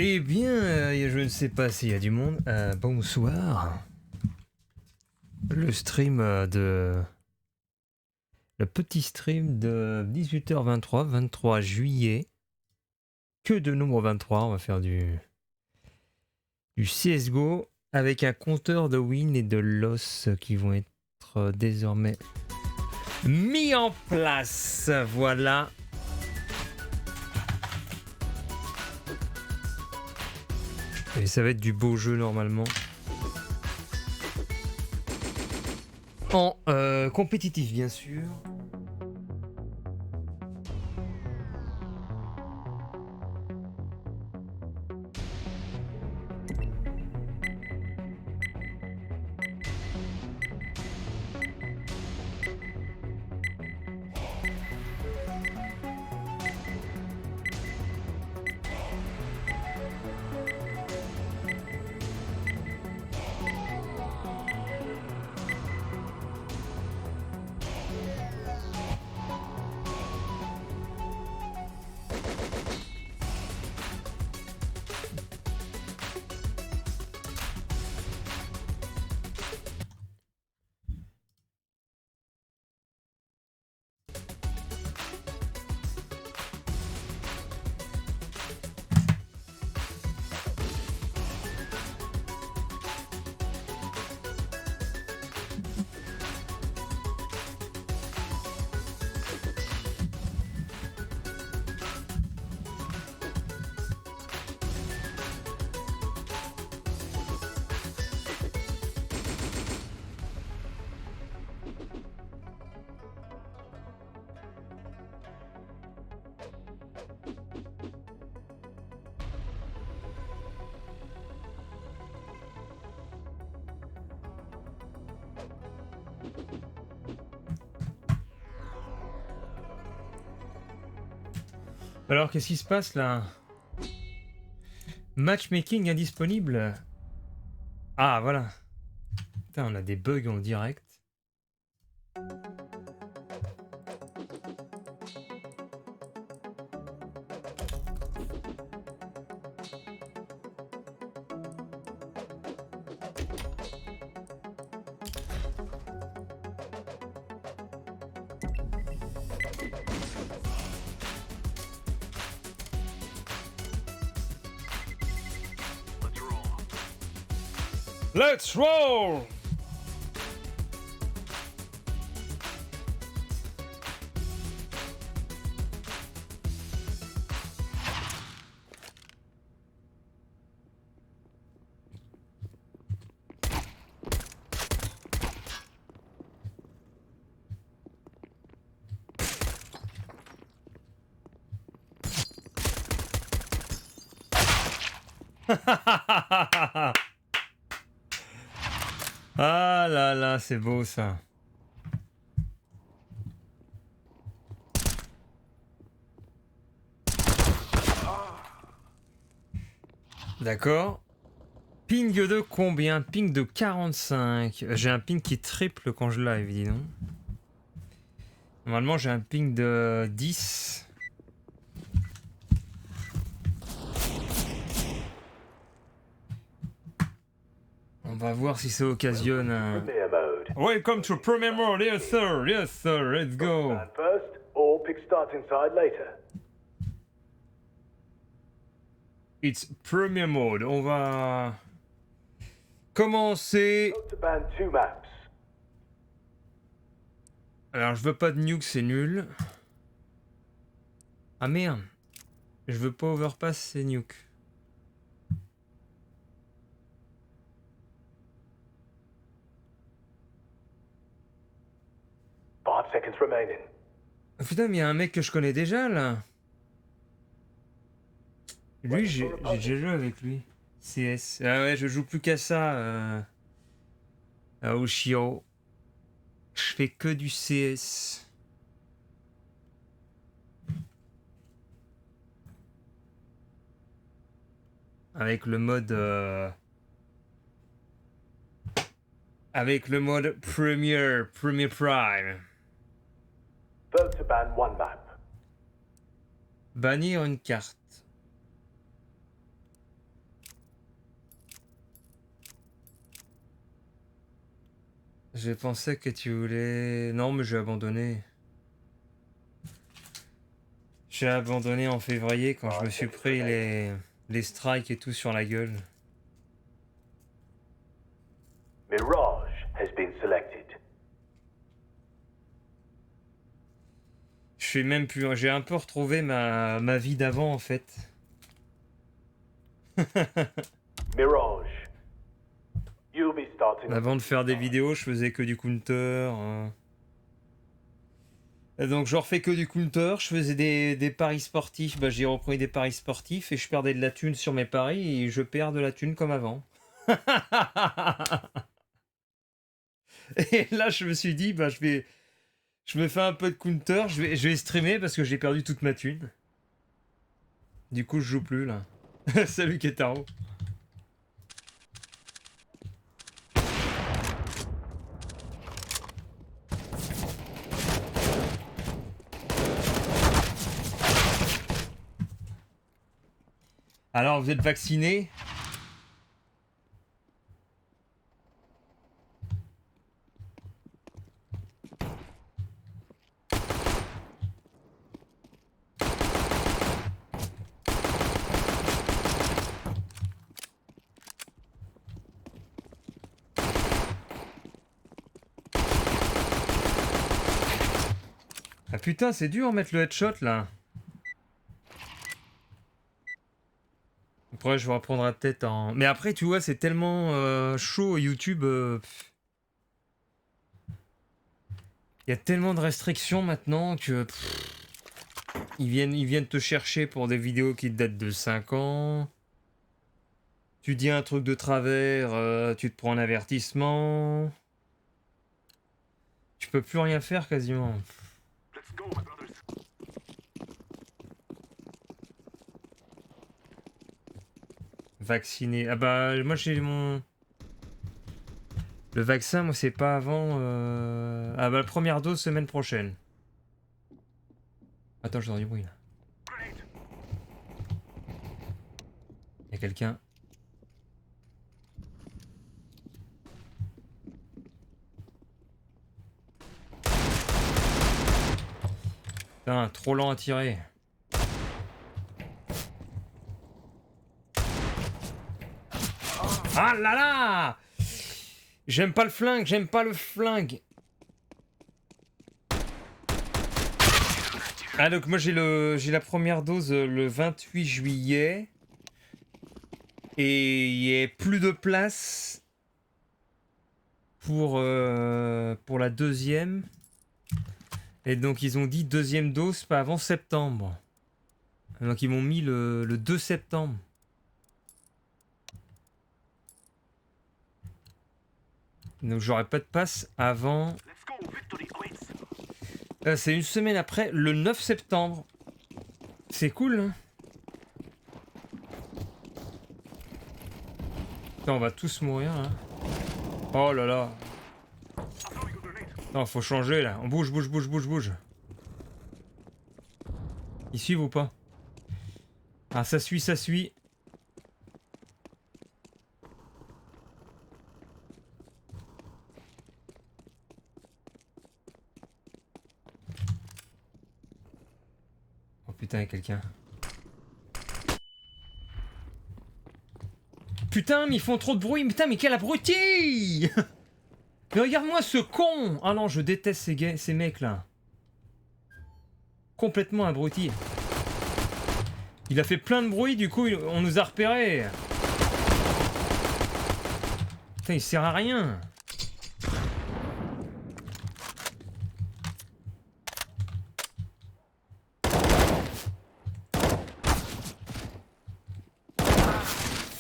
Eh bien, je ne sais pas s'il y a du monde. Bonsoir. Le stream Le petit stream de 18h23, 23 juillet. Que de nombre 23, on va faire du CSGO avec un compteur de win et de loss qui vont être désormais mis en place. Voilà. Et ça va être du beau jeu normalement. En compétitif bien sûr. Alors, qu'est-ce qui se passe là? Matchmaking indisponible. Ah, voilà. Putain, on a des bugs en direct. Let's roll! Ah là là, c'est beau ça. D'accord. Ping de combien? Ping de 45. J'ai un ping qui triple quand je live, dis donc. Normalement, j'ai un ping de 10. On va voir si ça occasionne un... Welcome to Premier Mode, yes sir, let's go. First, or pick start inside later. It's Premier Mode, on va commencer. Vote to ban 2 maps. Alors je veux pas de nuke, c'est nul. Ah merde, je veux pas overpass, c'est nuke. Seconds remaining. Putain, mais il y a un mec que je connais déjà là. Lui, j'ai déjà joué avec lui. CS. Ah ouais, je joue plus qu'à ça. À Ushio. Je fais que du CS. Avec le mode. Avec le mode Premier Prime. Vote to ban 1 map. Bannir une carte. Je pensais que tu voulais... Non, mais j'ai abandonné. J'ai abandonné en février quand je me suis pris les strikes et tout sur la gueule. Mirage has been selected. Je suis même plus... J'ai un peu retrouvé ma vie d'avant en fait. Mirage. You'll be starting. Avant de faire des vidéos, je faisais que du counter. Et donc je refais que du counter, je faisais des paris sportifs, bah, j'ai repris des paris sportifs et je perdais de la thune sur mes paris et je perds de la thune comme avant. Et là je me suis dit, bah, je me fais un peu de counter, je vais streamer parce que j'ai perdu toute ma thune. Du coup je joue plus là. Salut Ketaro. Alors vous êtes vacciné? Ah putain, c'est dur mettre le headshot là. Après, je vais reprendre la tête en. Mais après, tu vois, c'est tellement chaud YouTube. Il y a tellement de restrictions maintenant que. Ils viennent te chercher pour des vidéos qui datent de 5 ans. Tu dis un truc de travers, tu te prends un avertissement. Tu peux plus rien faire quasiment. Vacciné. Ah bah moi j'ai mon... Le vaccin, moi c'est pas avant... Ah bah la première dose semaine prochaine. Attends, j'entends du bruit là. Il y a quelqu'un. Putain, trop lent à tirer. Ah là là! J'aime pas le flingue, j'aime pas le flingue. Ah donc moi j'ai la première dose le 28 juillet. Et il y a plus de place pour la deuxième. Et donc ils ont dit deuxième dose pas avant septembre. Donc ils m'ont mis le 2 septembre. Donc j'aurai pas de passe avant... c'est une semaine après, le 9 septembre. C'est cool, hein. Putain, on va tous mourir, là. Oh là là. Non, faut changer, là. On bouge, bouge, bouge, bouge, bouge. Ils suivent ou pas? Ah, ça suit, ça suit. Oh putain, il y a quelqu'un. Putain, mais ils font trop de bruit. Putain, mais quel abruti! Mais regarde-moi ce con! Ah non, je déteste ces mecs là. Complètement abruti. Il a fait plein de bruit, du coup, on nous a repérés. Putain, il sert à rien.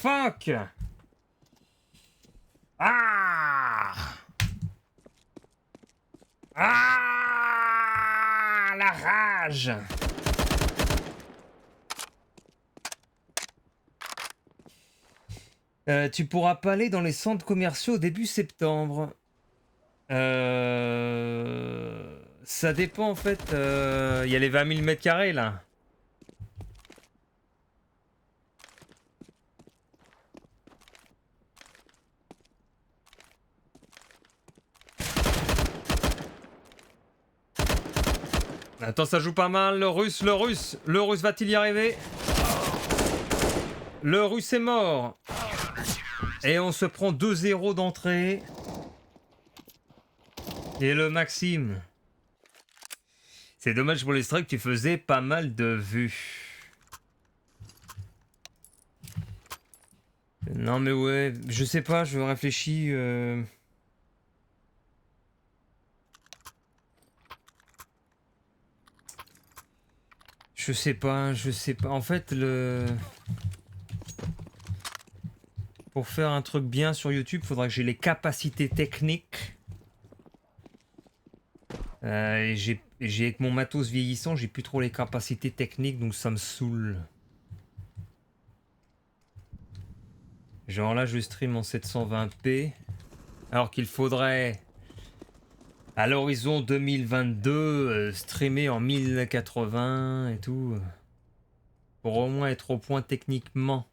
Fuck! Ah! Ah! La rage! Tu pourras pas aller dans les centres commerciaux début septembre. Ça dépend en fait. Il y a les 20 000 mètres carrés là. Attends, ça joue pas mal. Le russe va-t-il y arriver? Le russe est mort. Et on se prend 2-0 d'entrée. Et le Maxime. C'est dommage pour les strikes, tu faisais pas mal de vues. Non mais ouais, je sais pas, je réfléchis. Je sais pas. En fait, pour faire un truc bien sur YouTube, faudra que j'ai les capacités techniques. Et avec mon matos vieillissant, j'ai plus trop les capacités techniques, donc ça me saoule. Genre là, je stream en 720p, alors qu'il faudrait, à l'horizon 2022, streamer en 1080 et tout, pour au moins être au point techniquement.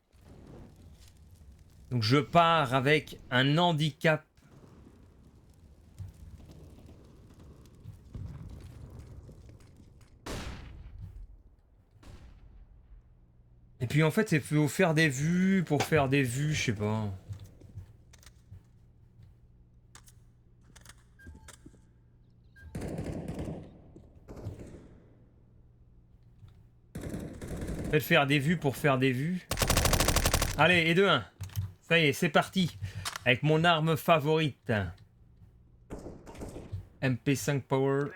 Donc je pars avec un handicap. Et puis en fait, c'est faut faire des vues pour faire des vues, je sais pas. Faites faire des vues pour faire des vues. Allez, et 2-1. Ça y est, c'est parti. Avec mon arme favorite. MP5 Power.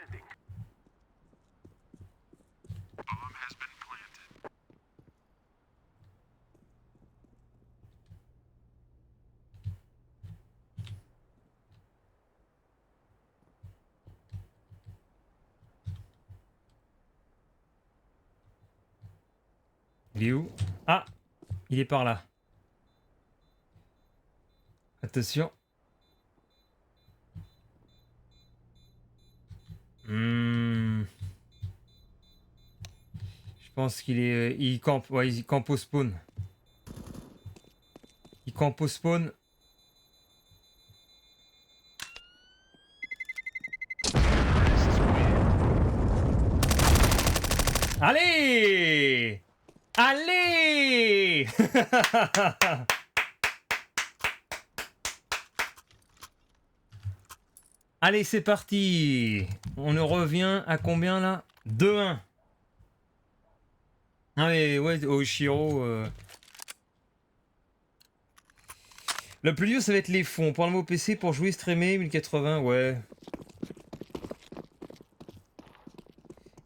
Il est où? Ah, il est par là. Attention. Je pense qu'il est... Il campe. Ouais, il campe au spawn. Il campe au spawn. Allez! Allez! Allez, c'est parti. On en revient à combien là? 2-1. Allez, ouais, Oshiro. Le plus dur, ça va être les fonds. Pour le mot PC, pour jouer streamer, 1080, ouais.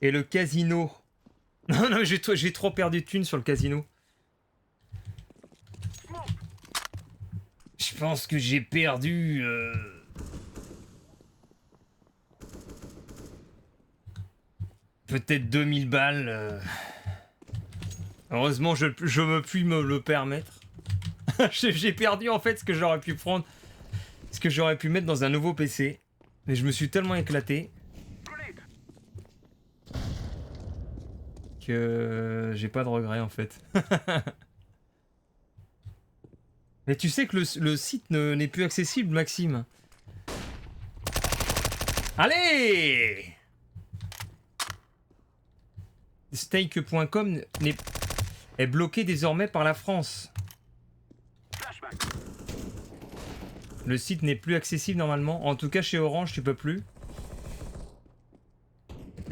Et le casino. Non, non, j'ai trop perdu de thunes sur le casino. Je pense que j'ai perdu... peut-être 2000 balles. Heureusement, je me puis me le permettre. J'ai perdu en fait ce que j'aurais pu prendre, ce que j'aurais pu mettre dans un nouveau PC. Mais je me suis tellement éclaté que j'ai pas de regrets en fait. Mais tu sais que le site n'est plus accessible, Maxime. Allez! Stake.com est bloqué désormais par la France. Le site n'est plus accessible normalement. En tout cas, chez Orange, tu peux plus.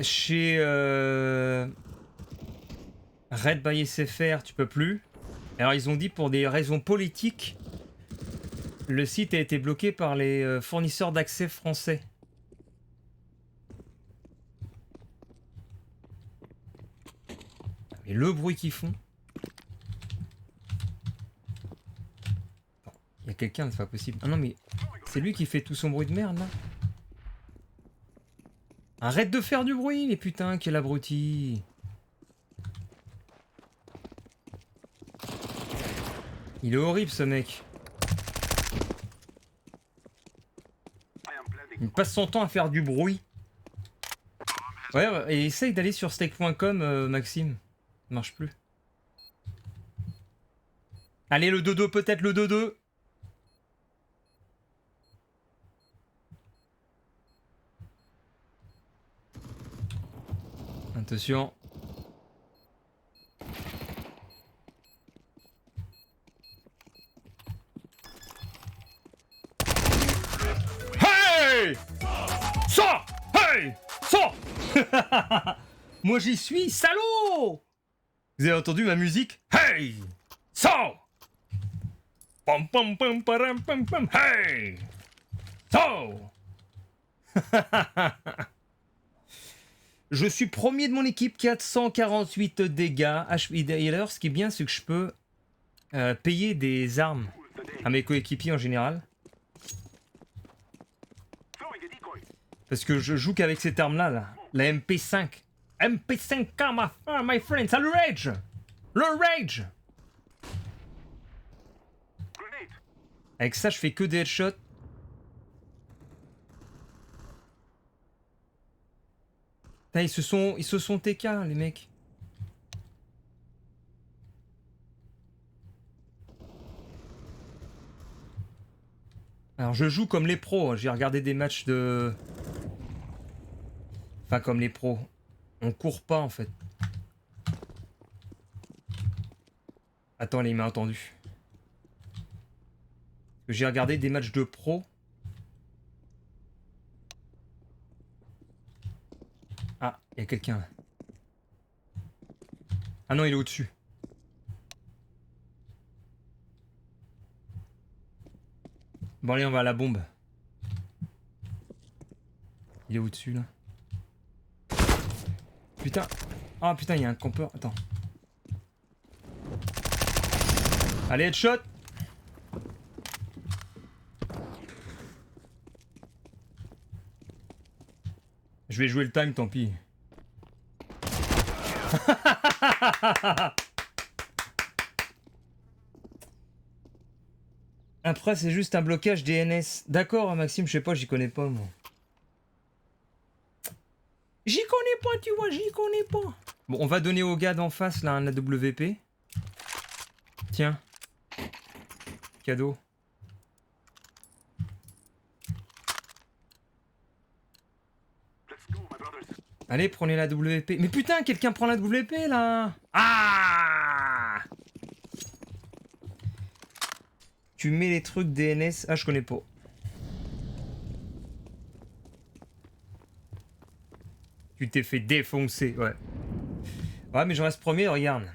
Chez Red by SFR, tu peux plus. Alors, ils ont dit pour des raisons politiques, le site a été bloqué par les fournisseurs d'accès français. Mais le bruit qu'ils font. Il y a quelqu'un, c'est pas possible. Ah non, mais c'est lui qui fait tout son bruit de merde là. Arrête de faire du bruit, les putains, quel abruti. Il est horrible ce mec. Il passe son temps à faire du bruit. Ouais, et essaye d'aller sur stake.com, Maxime. Ça marche plus. Allez, le 2-2, peut-être le 2-2. Attention. Hey! Sors! Hey! Sors! Moi j'y suis, salaud! Vous avez entendu ma musique? Hey! Sors! Pam pam pam param pam pam. Hey! Sors! Je suis premier de mon équipe, 448 dégâts. Et alors, ce qui est bien, c'est que je peux payer des armes à mes coéquipiers en général. Parce que je joue qu'avec cette arme-là, là. La MP5. MP5K, my friend, ça le rage! Le rage! Avec ça, je fais que des headshots. Putain, ils se sont TK, les mecs. Alors, je joue comme les pros. J'ai regardé des matchs de... Enfin, comme les pros. On court pas, en fait. Attends, là, il m'a entendu. J'ai regardé des matchs de pros. Ah, il y a quelqu'un là. Ah non, il est au-dessus. Bon, allez, on va à la bombe. Il est au-dessus là. Putain. Ah putain, il y a un campeur. Attends. Allez, headshot. Je vais jouer le time, tant pis. Après, c'est juste un blocage DNS. D'accord, Maxime, je sais pas, j'y connais pas, moi. J'y connais pas, tu vois, j'y connais pas. Bon, on va donner au gars d'en face, là, un AWP. Tiens. Cadeau. Allez, prenez la WP. Mais putain, quelqu'un prend la WP, là. Ah! Tu mets les trucs DNS. Ah, je connais pas. Tu t'es fait défoncer, ouais. Ouais, mais je reste premier, regarde.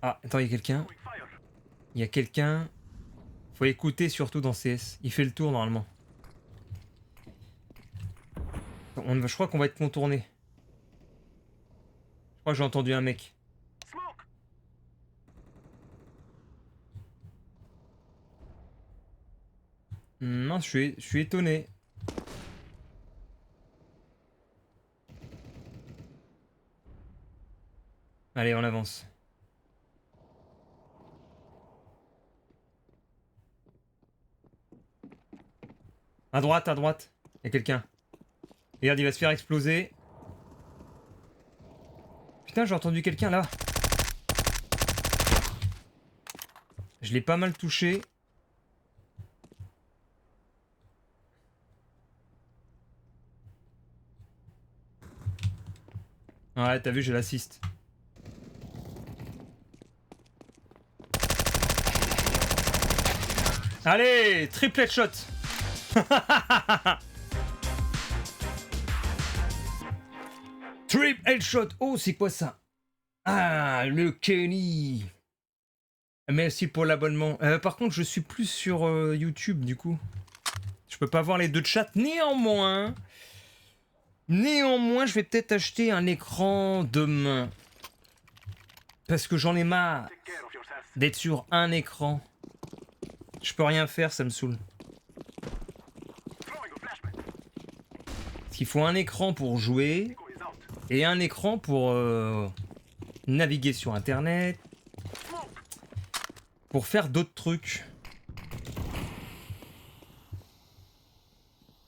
Ah, attends, il y a quelqu'un. Il y a quelqu'un. Faut écouter surtout dans CS. Il fait le tour normalement. Je crois qu'on va être contourné. Je crois que j'ai entendu un mec. Non, je suis étonné. Allez, on avance. À droite, il y a quelqu'un. Regarde, il va se faire exploser. Putain, j'ai entendu quelqu'un là. Je l'ai pas mal touché. Ouais, t'as vu, j'ai l'assist. Allez, triple headshot. Triple headshot. Oh, c'est quoi ça? Ah, le Kenny. Merci pour l'abonnement. Par contre, je suis plus sur YouTube, du coup. Je peux pas voir les deux chats. Néanmoins, je vais peut-être acheter un écran demain. Parce que j'en ai marre d'être sur un écran. Je peux rien faire, ça me saoule. Parce qu'il faut un écran pour jouer et un écran pour naviguer sur internet, pour faire d'autres trucs.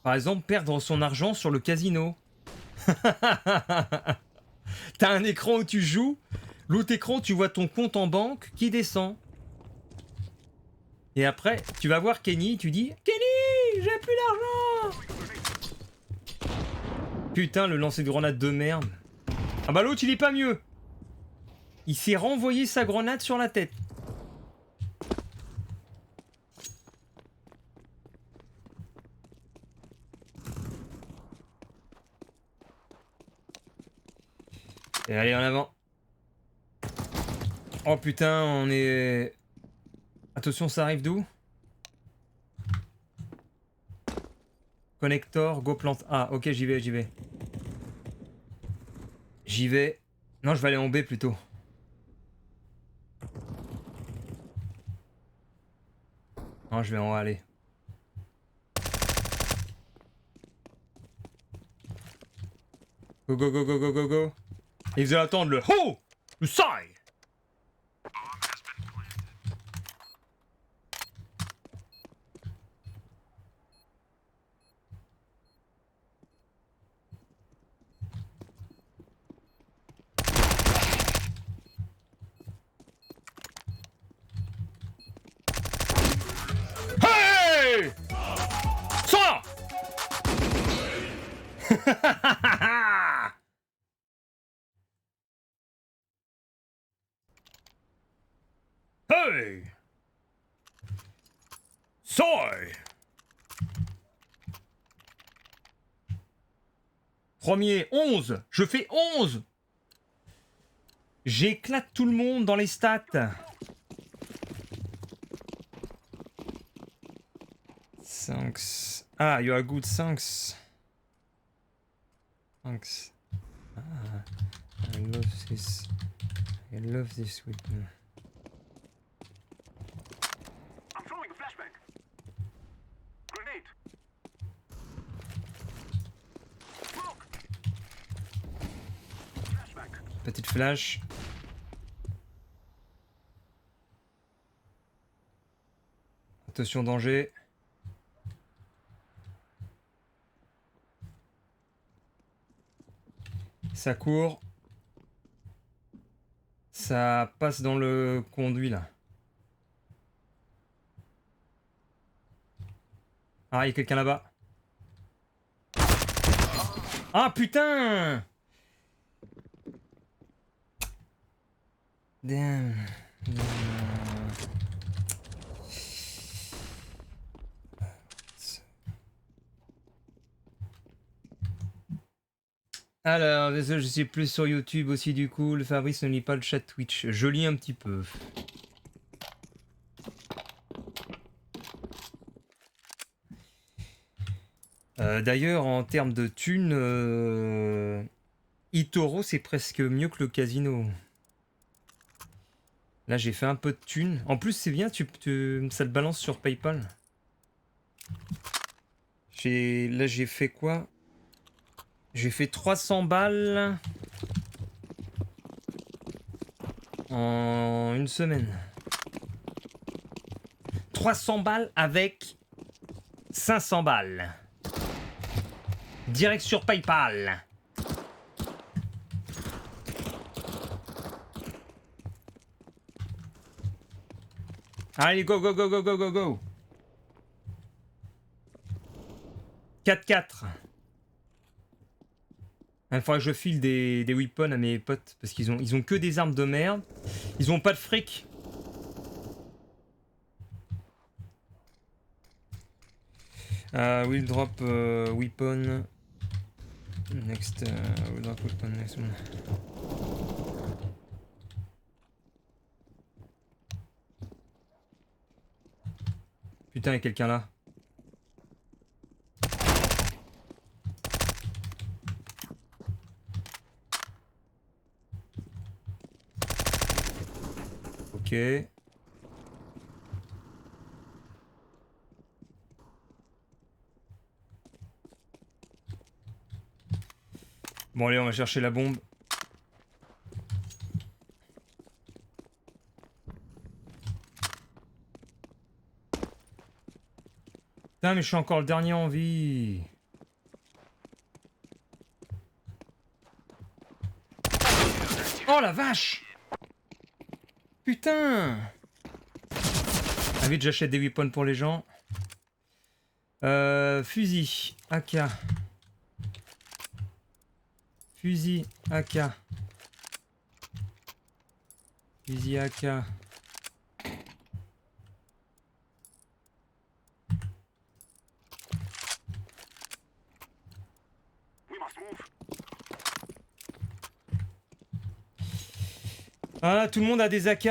Par exemple, perdre son argent sur le casino. T'as un écran où tu joues, l'autre écran tu vois ton compte en banque qui descend. Il Et après, tu vas voir Kenny, tu dis Kenny, j'ai plus d'argent. Putain, le lancer de grenade de merde. Ah bah l'autre, il est pas mieux. Il s'est renvoyé sa grenade sur la tête. Et allez, en avant. Oh putain, on est... Attention, ça arrive d'où? Connector, go plante. Ah, ok, j'y vais, j'y vais. J'y vais. Non, je vais aller en B plutôt. Non, je vais en A aller. Go, go, go, go, go, go, go. Et vous allez attendre le ho! Le side! Hey! Sors! Hey! Soy! Premier, 11! Je fais 11! J'éclate tout le monde dans les stats. Thanks. Ah, you are good, thanks. Thanks. Ah, I love this. I love this weapon. I'm throwing a flashbang. Grenade. Smoke. Flashbang. Petite flash. Attention, danger. Ça court. Ça passe dans le conduit là. Ah, il y a quelqu'un là-bas. Ah putain! Damn. Alors, désolé, je suis plus sur YouTube aussi du coup. Le Fabrice ne lit pas le chat Twitch. Je lis un petit peu. D'ailleurs, en termes de thunes, eToro c'est presque mieux que le casino. Là, j'ai fait un peu de thunes. En plus, c'est bien, ça te balance sur PayPal. Là, j'ai fait quoi? J'ai fait 300 balles en une semaine. 300 balles avec 500 balles. Direct sur PayPal. Allez, go, go, go, go, go, go, go. 4-4. Il faudra que je file des weapons à mes potes. Parce qu'ils ont que des armes de merde. Ils ont pas de fric. Will drop weapon. Next. Will drop weapon next one. Putain, il y a quelqu'un là. Ok. Bon allez, on va chercher la bombe. Putain, mais je suis encore le dernier en vie. Oh la vache! Putain! Vite, j'achète des weapons pour les gens. Fusil, AK. Fusil, AK. Fusil, AK. We must move. Ah, tout le monde a des AK.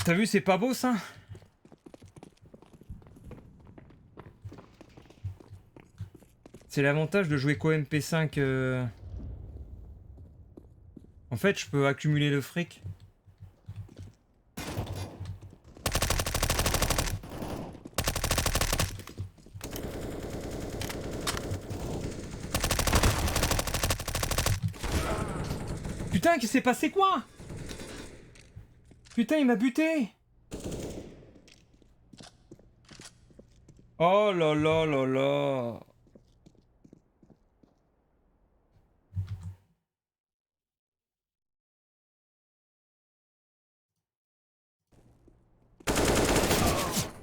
T'as vu, c'est pas beau ça? C'est l'avantage de jouer qu'au MP5. En fait, je peux accumuler le fric. Putain, qu'il s'est passé quoi? Putain, il m'a buté. Oh là là là là.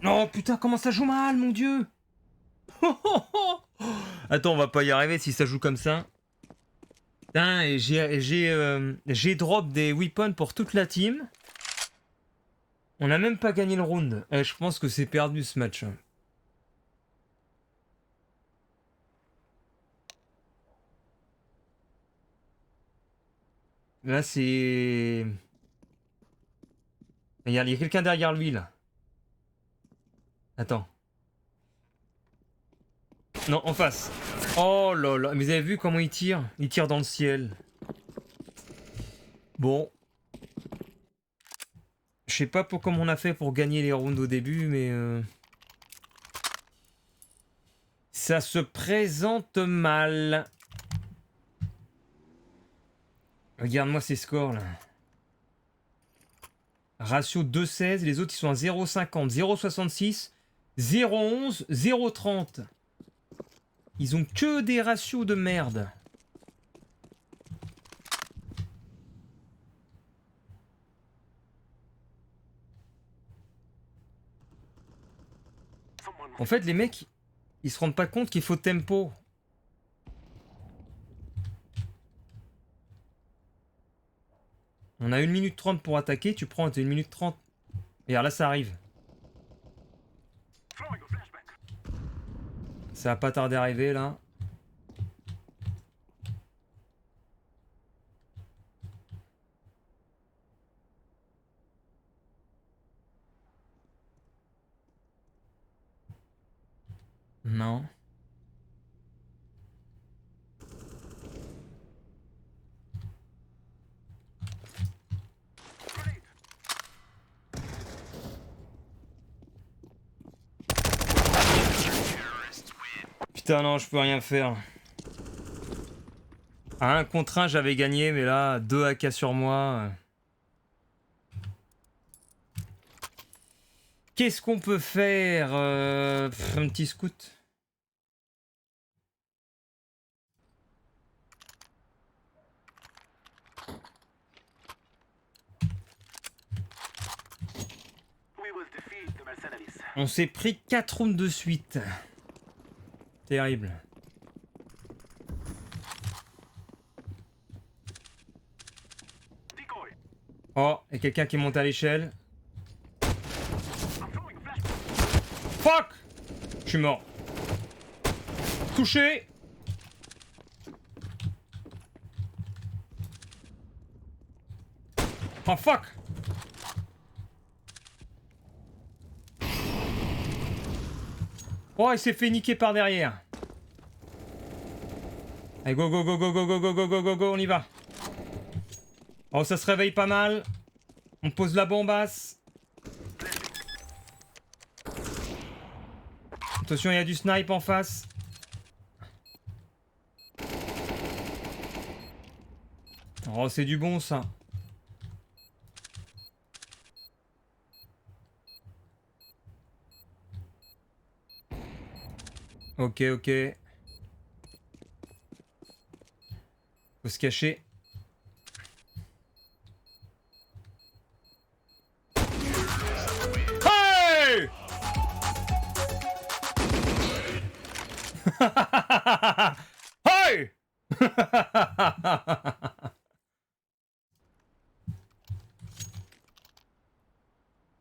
Oh putain, comment ça joue mal, mon dieu. Attends, on va pas y arriver si ça joue comme ça. Putain, et j'ai drop des weapons pour toute la team. On n'a même pas gagné le round. Je pense que c'est perdu ce match. Là, c'est... Regarde, il y a quelqu'un derrière lui, là. Attends. Non, en face. Oh là là, mais vous avez vu comment il tire? Il tire dans le ciel. Bon. Je sais pas pour comment on a fait pour gagner les rounds au début, mais... Ça se présente mal. Regarde-moi ces scores, là. Ratio 2,16, les autres ils sont à 0,50, 0,66, 0,11, 0,30. Ils ont que des ratios de merde. En fait, les mecs, ils se rendent pas compte qu'il faut tempo. On a 1 minute 30 pour attaquer, tu prends 1 minute 30. Et alors là, ça arrive. Throwing a flashbang. Ça va pas tarder à arriver, là. Non. Grenade. Putain, non, je peux rien faire. À 1 contre 1, j'avais gagné, mais là, 2 AK sur moi. Qu'est-ce qu'on peut faire? Un petit scout. We will defeat the mercenaries. On s'est pris 4 rounds de suite. Terrible. Decoy. Oh, il y a quelqu'un qui monte à l'échelle. I'm throwing a flashbang. Fuck! Je suis mort. Touché! Oh fuck! Oh, il s'est fait niquer par derrière. Allez, go, go, go, go, go, go, go, go, go, go, go, on y va. Oh, ça se réveille pas mal. On pose la bombasse. Attention, il y a du snipe en face. Oh, c'est du bon, ça. Ok, ok. Faut se cacher. Hey.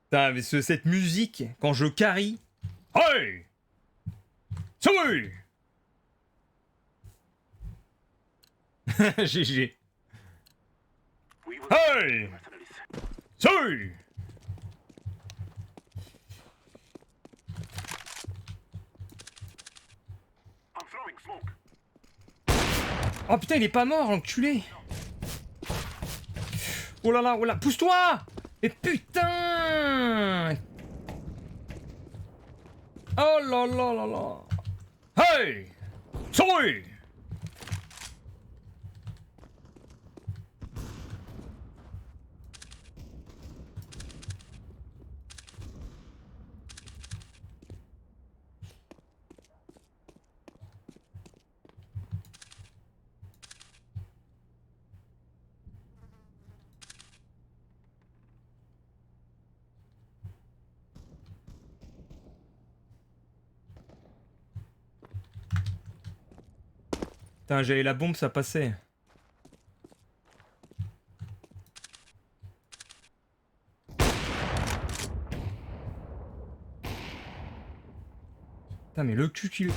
Putain, mais cette musique, quand je carry. Hey. Salut. GG. We will Hey. the mercenaries. Salut. I'm throwing smoke. Oh putain, il est pas mort, l'enculé. Oh là, pousse-toi. Et putain. Oh là là là là. Hey. Salut. Putain, j'avais la bombe, ça passait. Putain, mais le cul qu'il...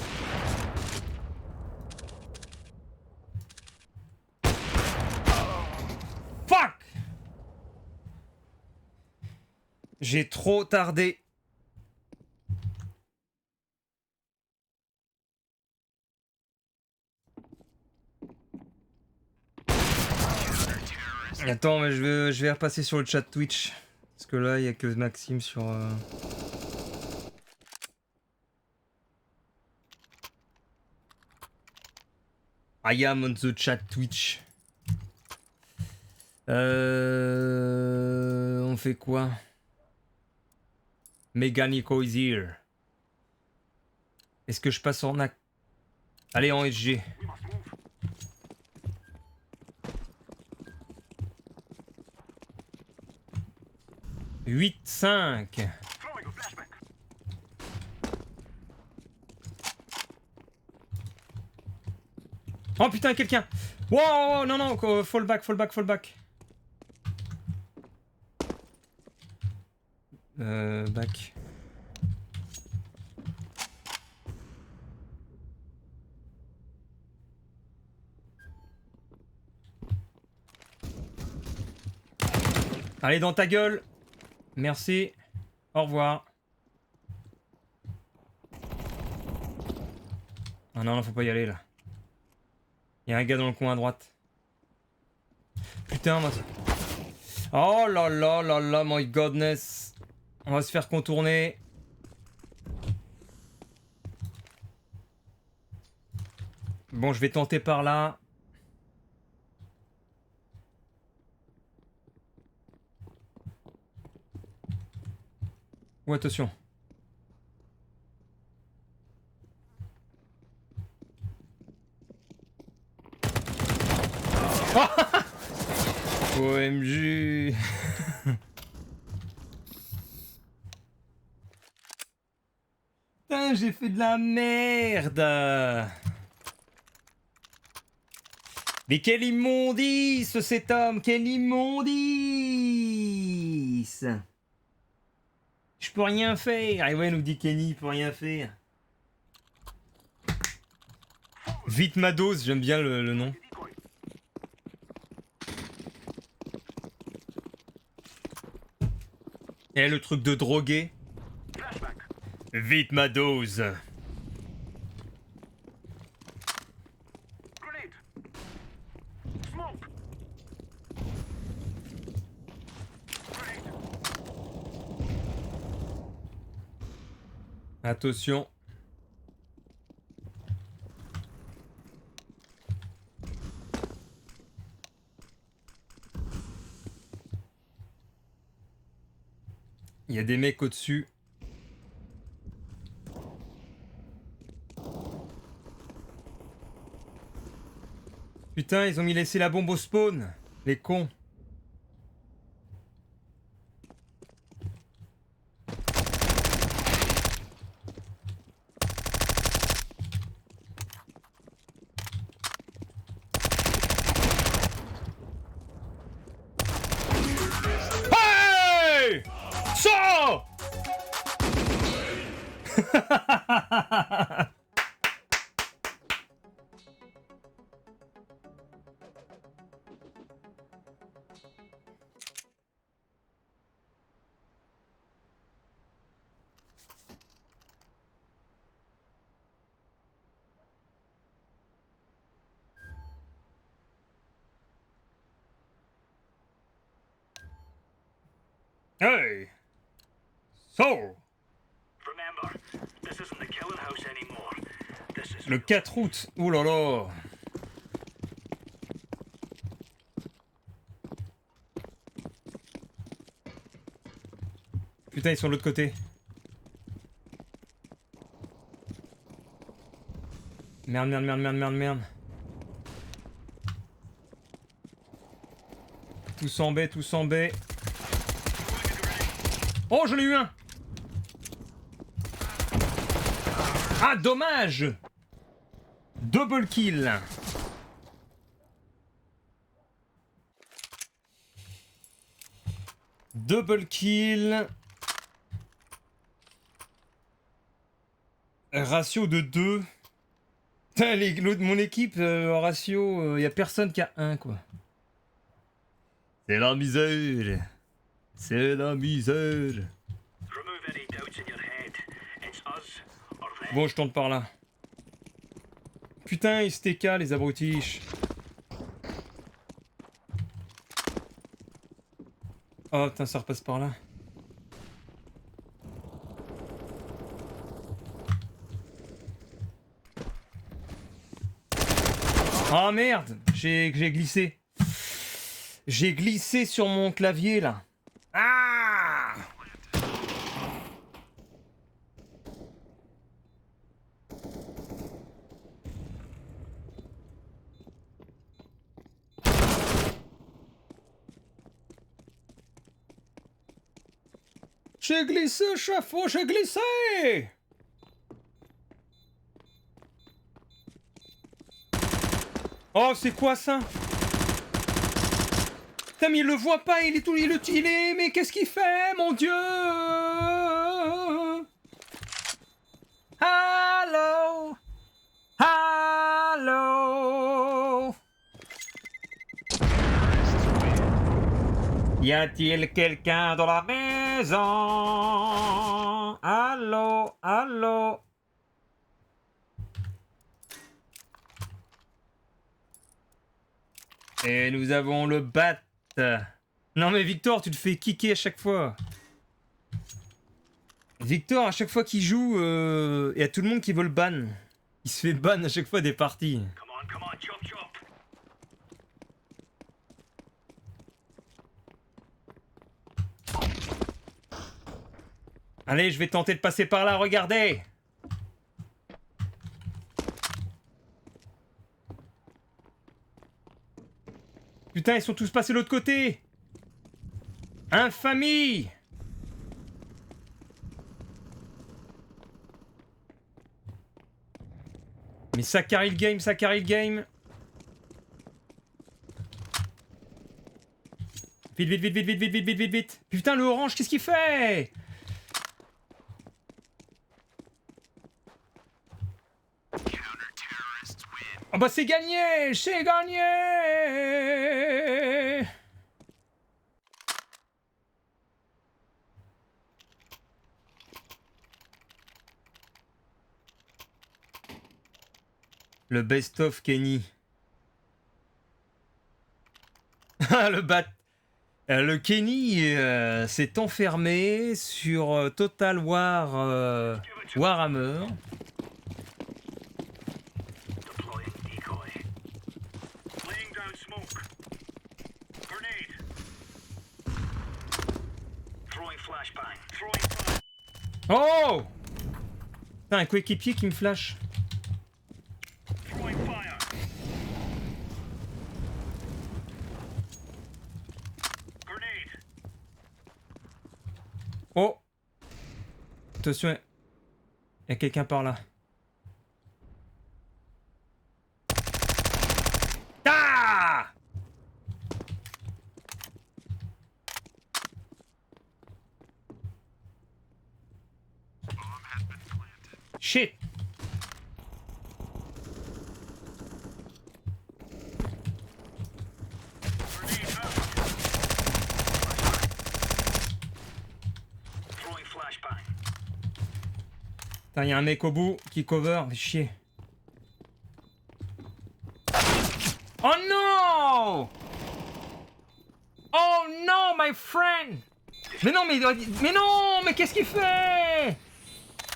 Fuck. J'ai trop tardé. Attends, mais je vais repasser sur le chat Twitch. Parce que là, il y a que Maxime sur... I am on the chat Twitch. On fait quoi? Meganico is here. Est-ce que je passe en ac... Allez, en SG. We must move. 8-5. Throwing a flashback. Oh putain, quelqu'un. Wow, non, non, fall back. Back. Allez, dans ta gueule. Merci. Au revoir. Ah non, faut pas y aller là. Il y a un gars dans le coin à droite. Putain, moi. Oh là là là là, my godness. On va se faire contourner. Bon, je vais tenter par là. Oh, attention. OMG. Putain, j'ai fait de la merde. Mais quelle immondice cet homme. Quelle immondice. Je peux rien faire. Et ouais, nous dit Kenny, il peut rien faire. Vite ma dose, j'aime bien le nom. Decoy. Et le truc de drogué. Flashback. Vite ma dose. Grenade. Smoke. Grenade. Attention. Il y a des mecs au-dessus. Putain, ils ont mis laissé la bombe au spawn. Les cons. Hey! So! Remember, this isn't the killing house anymore. This is Le 4 août. Ouh là là. Putain, ils sont de l'autre côté. Merde, merde, merde, merde, merde, merde. Tous en B, tous en B. Oh, j'en ai eu un! Ah, dommage! Double kill. Double kill. Ratio de 2. Putain, mon équipe, ratio, y a personne qui a 1, quoi. C'est la misère. C'est la misère. remove any doubts in your head. It's us or them. Bon, je tourne par là. Putain, ils STK, les abrutis. Oh, putain, ça repasse par là. Oh merde, j'ai glissé. J'ai glissé sur mon clavier là. Ah! J'ai glissé, chapeau, j'ai glissé! Oh, c'est quoi ça? Putain, mais il le voit pas, il est tout. Il est. Mais qu'est-ce qu'il fait, mon Dieu? Allô? Allô? Y a-t-il quelqu'un dans la maison? Allô? Allô? Et nous avons le bat. Non mais Victor, tu te fais kicker à chaque fois. Victor, à chaque fois qu'il joue, il y a tout le monde qui veut le ban. Il se fait ban à chaque fois des parties. Come on, chop chop. Allez, je vais tenter de passer par là, regardez. Putain, ils sont tous passés de l'autre côté. Infamie. Mais ça carry le game, ça carry le game. Vite, vite, vite, vite, vite, vite, vite, vite, vite, vite. Putain, le orange, qu'est-ce qu'il fait? Oh bah c'est gagné! C'est gagné! Le best-of Kenny. Ah, le bat. Le Kenny s'est enfermé sur Total War Warhammer. Deploying decoy. Laying down smoke. Grenade. Throwing flashbang. Throwing flash. Oh! Putain, un coéquipier qui me flash. Throwing fire. Grenade. Oh! Attention, il y a quelqu'un par là. Ah! Shit. Grenade out. Throwing flashbang. Putain, y a un mec au bout qui cover, fait chier. Oh non! Oh non, my friend! Mais non, mais non, mais qu'est-ce qu'il fait?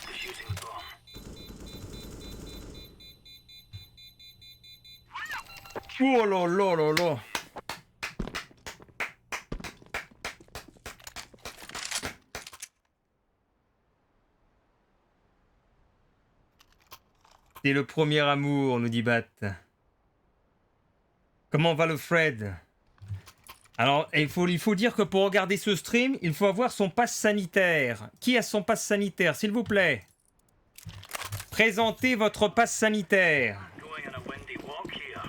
Defusing the bomb. Oh là là là là! C'est le premier amour, nous dit Bat. Comment va le Fred? Alors, il faut dire que pour regarder ce stream, il faut avoir son pass sanitaire. Qui a son pass sanitaire, s'il vous plaît? Présentez votre pass sanitaire. Going on a windy walk here.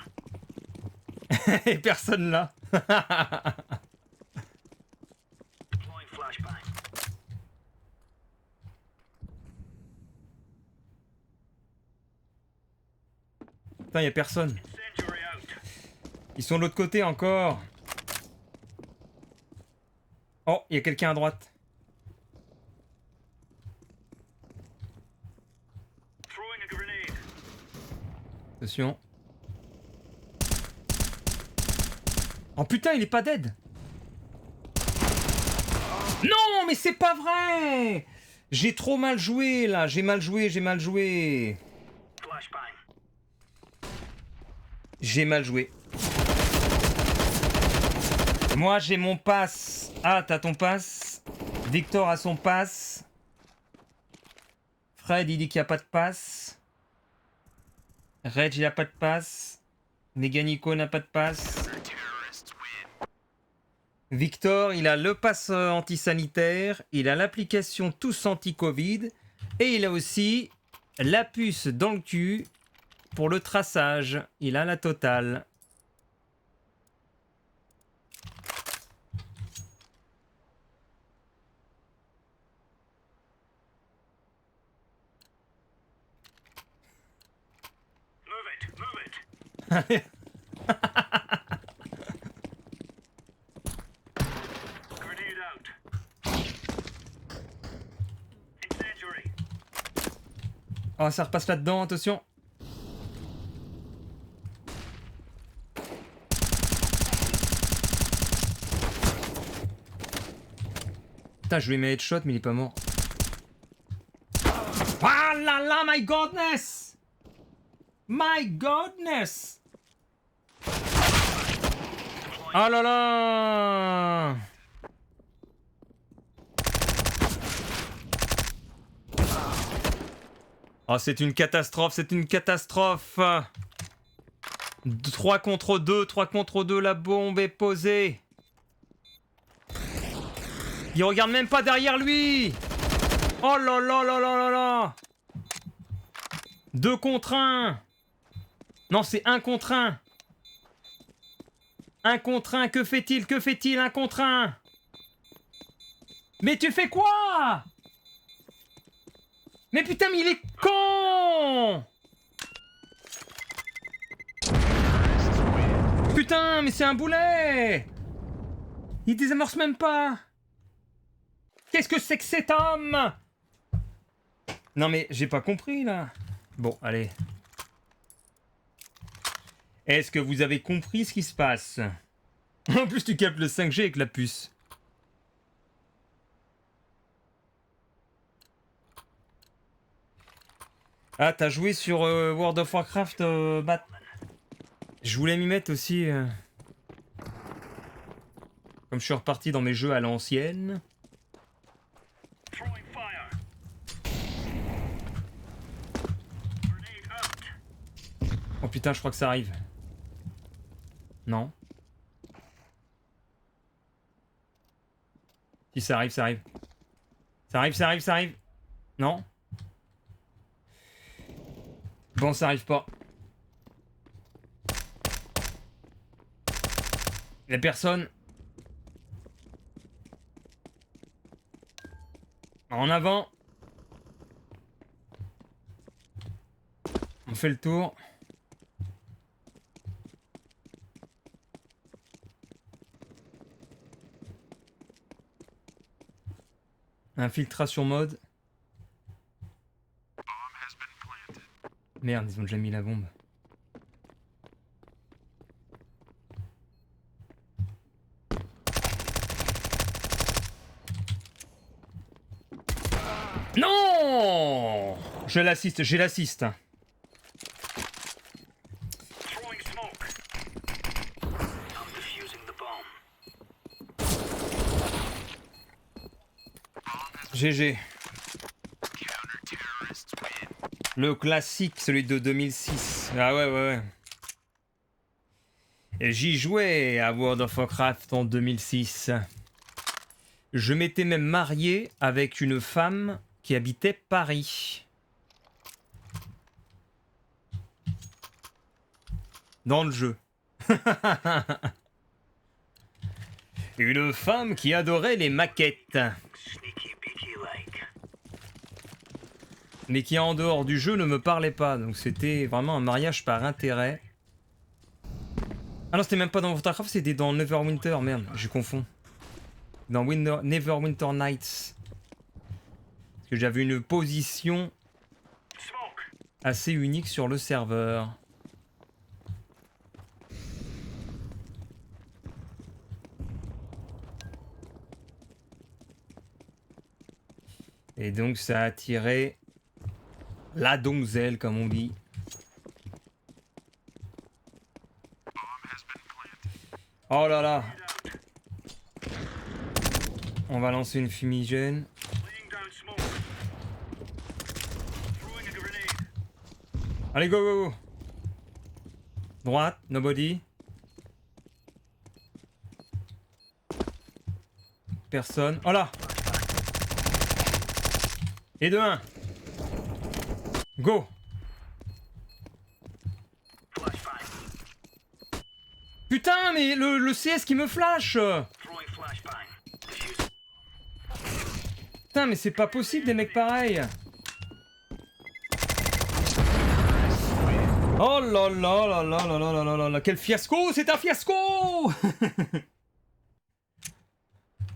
Et personne là. Deploying flashbang. Putain, y a personne. Incendiary out. Ils sont de l'autre côté encore. Oh, il y a quelqu'un à droite. Throwing a grenade. Attention. Oh putain, il est pas dead. Non, mais c'est pas vrai. J'ai trop mal joué là. J'ai mal joué. Flashbang. J'ai mal joué. Moi, j'ai mon pass. Ah, t'as ton pass. Victor a son pass. Fred, il dit qu'il n'y a pas de pass. Reg, il a pas de pass. Meganico n'a pas de pass. Victor, il a le pass anti-sanitaire. Il a l'application Tous Anti-Covid. Et il a aussi la puce dans le cul pour le traçage. Il a la totale. Move it. Grenade out. Incendiary. Oh, ça repasse là-dedans, attention. Putain, je lui mets headshot, mais il est pas mort. Ah là là, my godness! My godness! Oh là là! Oh, c'est une catastrophe, c'est une catastrophe! 3 contre 2, la bombe est posée! Il regarde même pas derrière lui! Oh là là là là là là! 2 contre 1! Non, c'est 1 contre 1! 1 contre 1, que fait-il? Que fait-il? 1 contre 1! Mais tu fais quoi? Mais putain, mais il est con! Putain, mais c'est un boulet! Il désamorce même pas! Qu'est-ce que c'est que cet homme? Non mais j'ai pas compris là. Bon, allez. Est-ce que vous avez compris ce qui se passe? En plus tu captes le 5G avec la puce. Ah, t'as joué sur World of Warcraft, Bat? Je voulais m'y mettre aussi. Comme je suis reparti dans mes jeux à l'ancienne. Throwing fire. Grenade out. Oh putain, je crois que ça arrive. Non. Si ça arrive, ça arrive. Ça arrive. Non. Bon, ça arrive pas. Y'a personne. En avant. fait le tour. Infiltration mode. Merde, ils ont déjà mis la bombe. Non! Je l'assiste, j'ai l'assiste. Throwing smoke. I'm defusing the bomb. GG. Le classique, celui de 2006. Ah ouais, ouais, ouais. Et j'y jouais à World of Warcraft en 2006. Je m'étais même marié avec une femme qui habitait Paris. Dans le jeu. Une femme qui adorait les maquettes. Sneaky beaky like. Mais qui en dehors du jeu ne me parlait pas. Donc c'était vraiment un mariage par intérêt. Ah non, c'était même pas dans World of Warcraft, c'était dans Neverwinter. Merde, je confonds. Dans Neverwinter Nights. Parce que j'avais une position Smoke. assez unique sur le serveur. Et donc ça a attiré la donzelle, comme on dit. Oh là là. On va lancer une fumigène. Laying down smoke. Throwing a grenade. Allez, go, go, go. Droite, nobody. Personne. Oh là. Et de 1. Go. Flashbang. Putain, mais le CS qui me flash. Throwing flashbang. Defuse. Putain, mais c'est pas possible des mecs pareils. Oh là là là là là là là là là, quel fiasco, c'est un fiasco.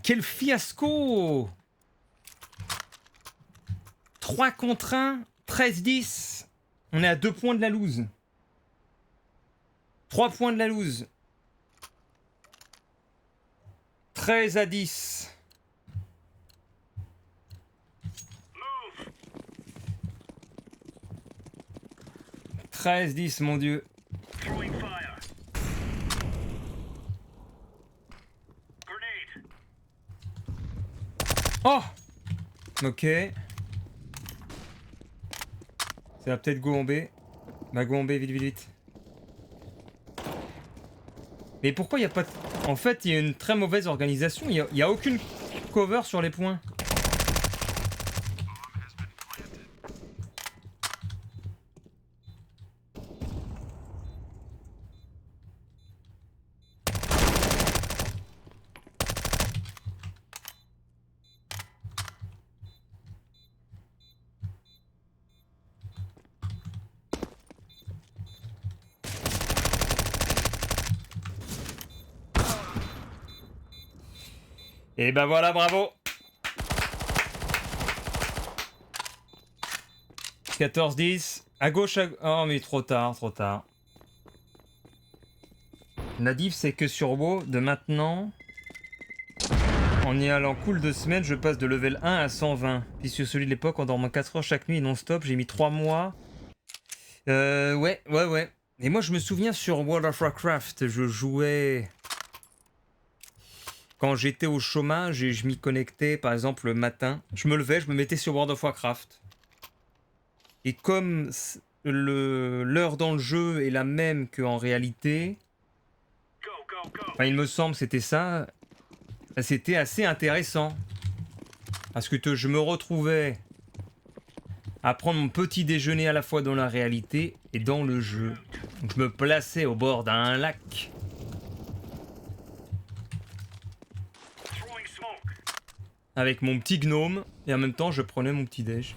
Quel fiasco. 3 contre 1, 13-10. On est à 2 points de la lose. 3 points de la lose. 13-10. Move. 13-10, mon dieu. Throwing fire. Grenade. Oh. Ok. Ça va peut-être go en B. Bah go en B, vite, vite, vite. Mais pourquoi il n'y a pas de... En fait, il y a une très mauvaise organisation. Il n'y a aucune cover sur les points. Et ben voilà, bravo. 14-10. À gauche, à... Oh mais trop tard, trop tard. La diff, c'est que sur WoW, de maintenant, en y allant cool 2 semaines, je passe de level 1 à 120. Puis sur celui de l'époque, en dormant 4 heures chaque nuit non-stop, j'ai mis 3 mois. Ouais. Et moi, je me souviens sur World of Warcraft, je jouais... Quand j'étais au chômage et je m'y connectais, par exemple, le matin, je me levais, je me mettais sur World of Warcraft. Et comme l'heure dans le jeu est la même qu'en réalité, Go, go, go. enfin, il me semble que c'était ça, c'était assez intéressant. Parce que je me retrouvais à prendre mon petit déjeuner à la fois dans la réalité et dans le jeu. Donc, je me plaçais au bord d'un lac. Throwing smoke. Avec mon petit gnome, et en même temps je prenais mon petit déj.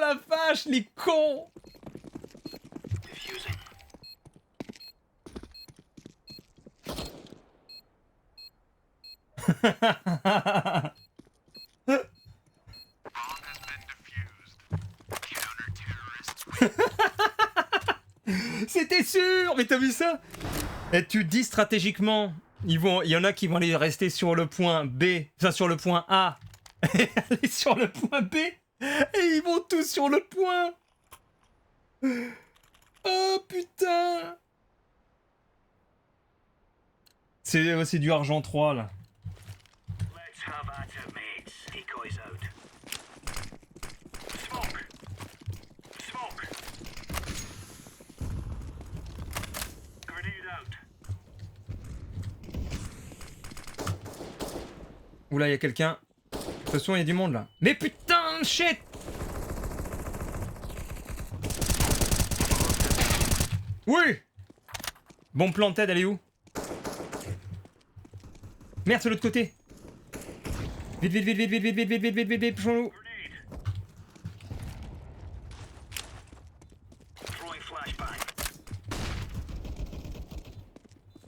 la vache, les cons! Diffusing. C'était sûr! Mais t'as vu ça? Et tu dis stratégiquement, il y en a qui vont aller rester sur le point B, enfin sur le point A, et aller sur le point B, et ils vont tous sur le point. Oh putain! C'est du argent 3 là. Let's have at it, mates. Decoys out. Smoke. Smoke. Grenade out. Oula, il y a quelqu'un. De toute façon, il y a du monde là. Mais putain, shit! Oui! Bon plan, Ted, elle est où? Merde, c'est l'autre côté! Vite, vite, vite, vite, vite, vite, vite, vite, vite, vite, vite, vite, poussons-nous! Grenade. Throwing flashbang.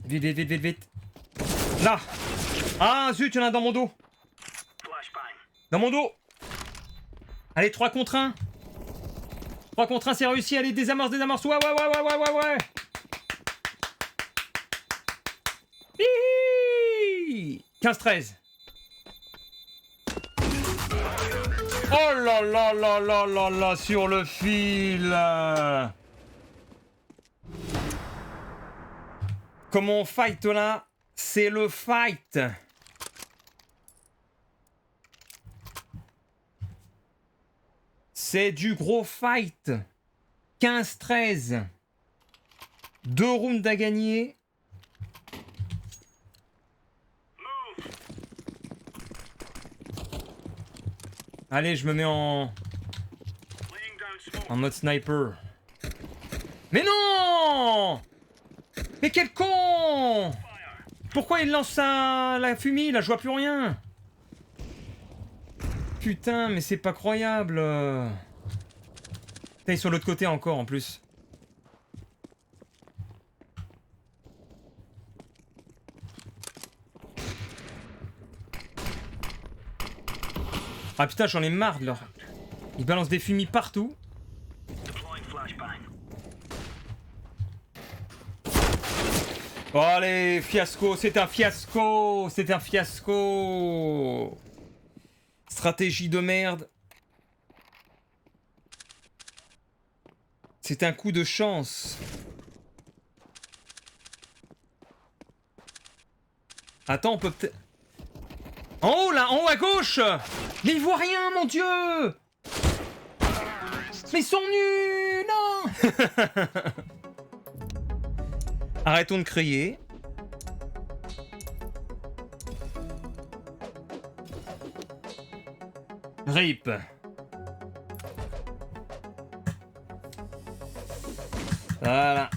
Vite, vite, vite, vite, vite! Là! Ah, zut, il y en a un dans mon dos! Flashbang. Dans mon dos! Allez, 3 contre 1! 3 contre 1, c'est réussi! Allez, désamorce, désamorce! Ouais, ouais, ouais, ouais, ouais, ouais, ouais! Hihi 15-13! Oh là là là là là là, sur le fil! Comment on fight là? C'est le fight! C'est du gros fight! 15-13! 2 rounds à gagner. Move. Allez, je me mets en Laying down smoke. mode sniper. Mais non! Mais quel con! Fire. Pourquoi il lance la fumée? Là, je vois plus rien. Putain, mais c'est pas croyable. Putain, ils sont de l'autre côté encore en plus. Ah putain, j'en ai marre de leur... Ils balancent des fumis partout. Deploying flashbang. Oh, allez, fiasco, c'est un fiasco, c'est un fiasco. Stratégie de merde. C'est un coup de chance. Attends, on peut peut-être... En haut, là, en haut à gauche. Mais ils voient rien, mon Dieu. Mais ils sont nus, non. Arrêtons de crier. RIP. Voilà.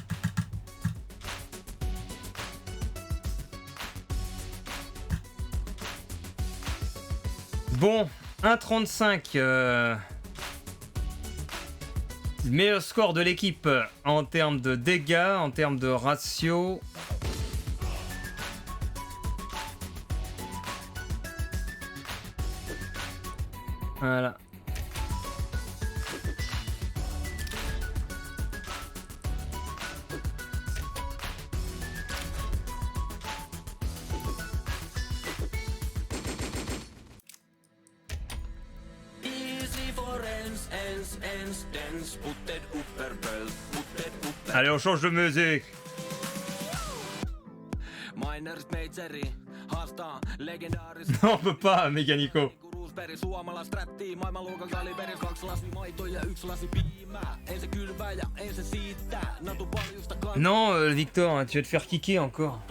Bon, 1,35. Meilleur score de l'équipe en termes de dégâts, en termes de ratio. Voilà. Allez, on change de musique. Non, on peut pas, Méganico. Non, Victor, tu vas te faire kicker encore.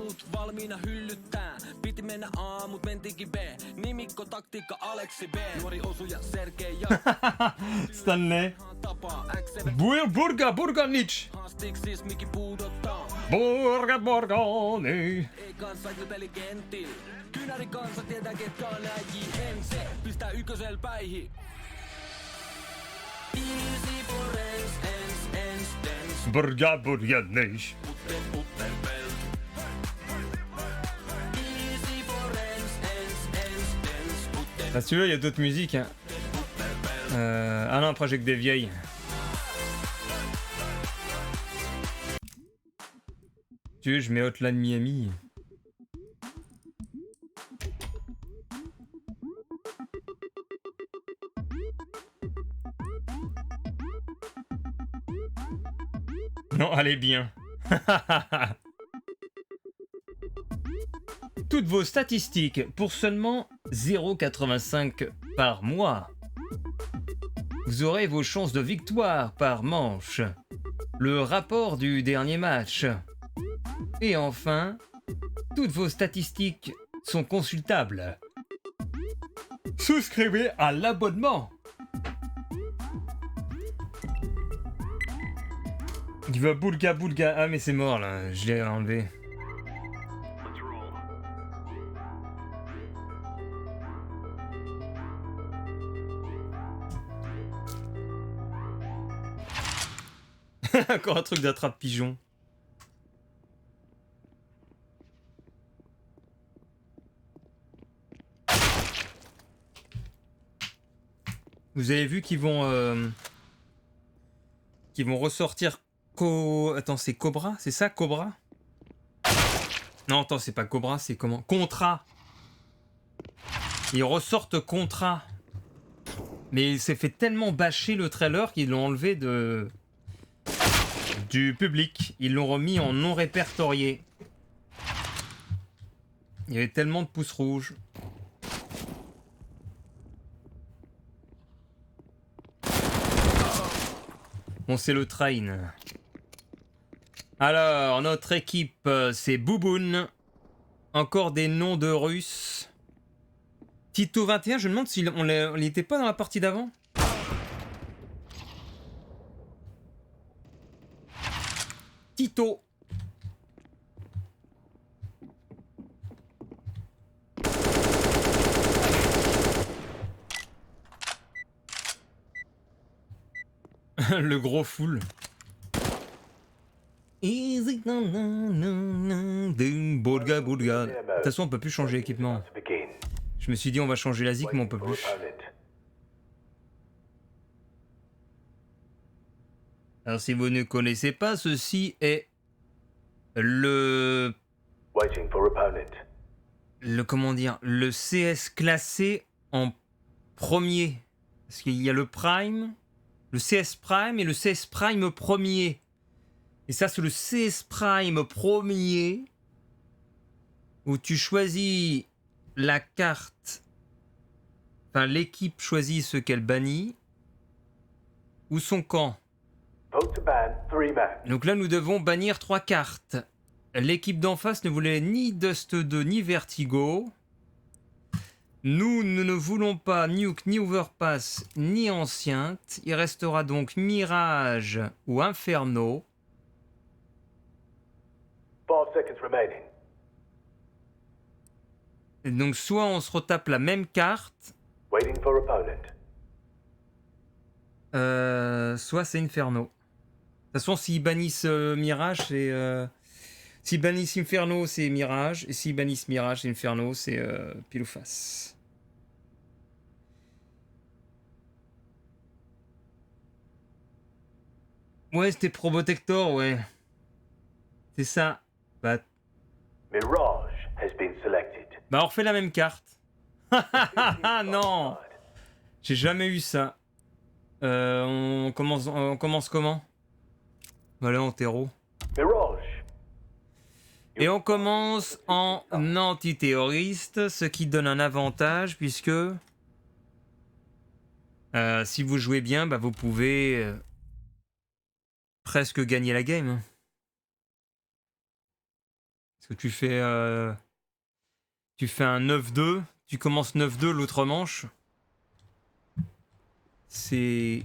muut valmiina hyllyttää. Piti mennä A, mut mentiinkin B. Nimikko, taktiikka, Aleksi B. Nuori osuja, Sergei ja Stanley. tapaa Burganic. Haastiks siis Miki puudottaa. Burgani. Ei kanssa juteli kentil. Kynäri kansa tietää ketkä on nää JNC. Pistää ykkösel päihin. Easy for ens, dance. Burganic. Easy for ens, dance. Ah, si tu veux, il y a d'autres musiques. Hein. Ah non, après j'ai que des vieilles. Tu veux, je mets Hotline Miami. Non, allez bien. Toutes vos statistiques pour seulement 0,85 par mois. Vous aurez vos chances de victoire par manche. Le rapport du dernier match. Et enfin, toutes vos statistiques sont consultables. Souscrivez à l'abonnement. Il va boulga. Ah mais c'est mort là, je l'ai enlevé. Let's roll. Encore un truc d'attrape-pigeon. Vous avez vu qu'ils vont ressortir attends, c'est Cobra, c'est ça Cobra? Non, attends, c'est pas Cobra, c'est comment? Contra. Ils ressortent Contra. Mais il s'est fait tellement bâcher le trailer qu'ils l'ont enlevé du public. Ils l'ont remis en non répertorié. Il y avait tellement de pouces rouges. Bon, c'est le train. Alors, notre équipe, c'est Bouboun. Encore des noms de Russes. Tito 21, je me demande s'il n'était pas dans la partie d'avant. Tito. Le gros full. Easy, boulga. De toute façon, on peut plus changer l'équipement. Je me suis dit, on va changer la zik, mais on peut plus. Alors, si vous ne connaissez pas, ceci est le comment dire, le CS classé en premier. Parce qu'il y a le Prime, le CS Prime et le CS Prime premier. Et ça, c'est le CS Prime premier où tu choisis la carte, enfin l'équipe choisit ce qu'elle bannit ou son camp. Donc là, nous devons bannir 3 cartes. L'équipe d'en face ne voulait ni Dust 2 ni Vertigo. Nous ne voulons pas Nuke, ni Overpass, ni Anciente. Il restera donc Mirage ou Inferno. 5 seconds remaining. Et donc soit on se retape la même carte, Waiting for opponent. soit c'est Inferno. De toute façon, s'ils bannissent Mirage, c'est... s'ils bannissent Inferno, c'est Mirage. Et s'ils bannissent Mirage et Inferno, c'est pile ou face. Ouais, c'était Probotector, ouais. C'est ça. Bah, Mirage has been selected. on refait la même carte. Non, j'ai jamais eu ça. On commence comment? Voilà, en terreau. Mirage. Et on commence en antiterroriste, ce qui donne un avantage puisque si vous jouez bien, vous pouvez presque gagner la game. Parce que tu fais un 9-2, tu commences 9-2 l'autre manche. C'est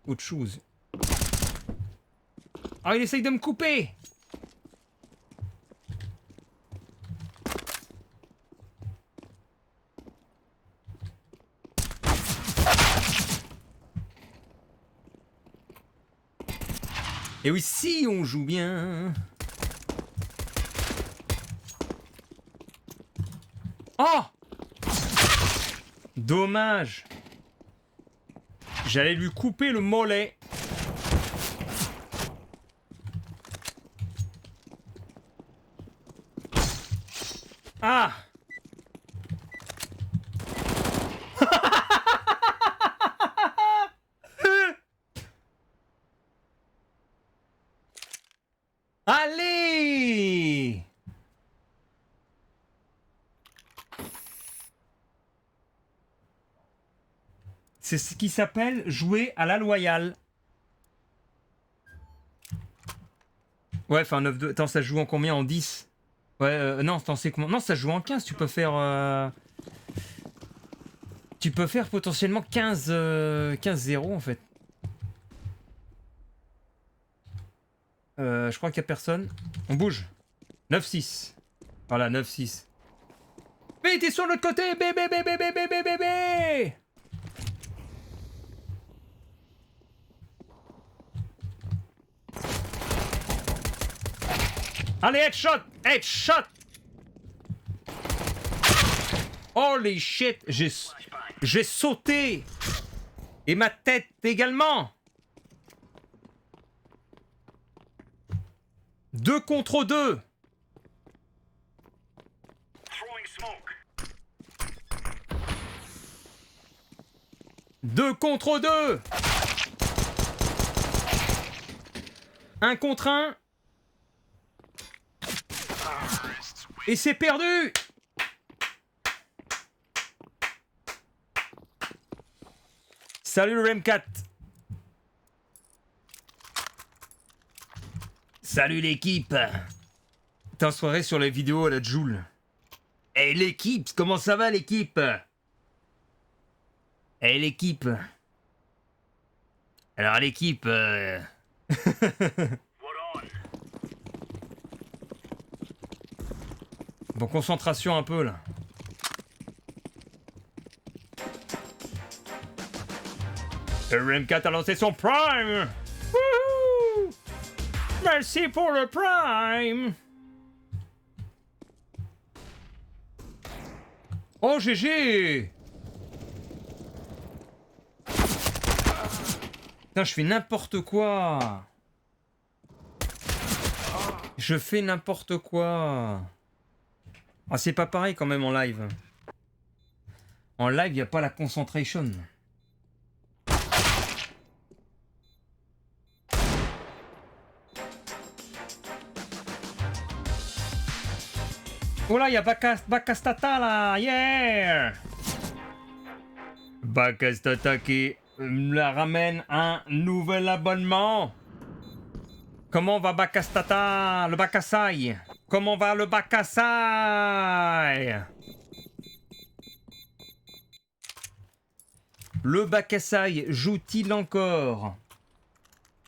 autre chose. Ah, il essaye de me couper! Et oui, si on joue bien. Oh! Dommage. J'allais lui couper le mollet. Ah! Allez! C'est ce qui s'appelle jouer à la loyale. Ouais, enfin 9-2. Attends, ça joue en combien? En 10? Ouais, non, attends, c'est comment? Non, ça joue en 15. Tu peux faire... Tu peux faire potentiellement 15-0 en fait. Je crois qu'il n'y a personne. On bouge. 9-6. Voilà, 9-6. Mais t'es sur l'autre côté. Bébé, bébé, bébé, bébé, bébé. Allez, headshot. Headshot. Holy shit. J'ai sauté. Et ma tête également. 2 contre 2. Throwing smoke. 2 contre 2. 1 contre 1. Et c'est perdu. Salut le Rem4. Salut l'équipe. T'es en soirée sur les vidéos à la Joule. Hey l'équipe, comment ça va l'équipe? Hey l'équipe. Alors l'équipe... What on? Bon, concentration un peu là. Le RM4 a lancé son Prime. Wouhou! Merci pour le Prime. Oh GG. Putain, je fais n'importe quoi. Je fais n'importe quoi. Ah, c'est pas pareil quand même en live. En live, il n'y a pas la concentration. Oh là, il y a Bakastata là, yeah! Bakastata qui la ramène un nouvel abonnement. Comment va Bakastata, le Bakasai? Comment va le Bakasai? Le Bakasai joue-t-il encore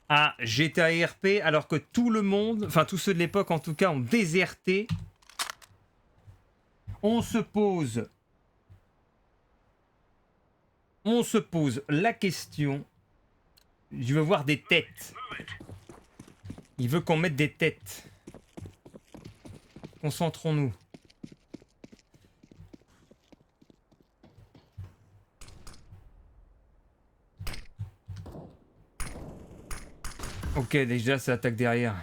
à GTA RP alors que tout le monde, enfin tous ceux de l'époque en tout cas, ont déserté? On se pose la question. Je veux voir des têtes. Il veut qu'on mette des têtes. Concentrons-nous. Ok, déjà ça attaque derrière.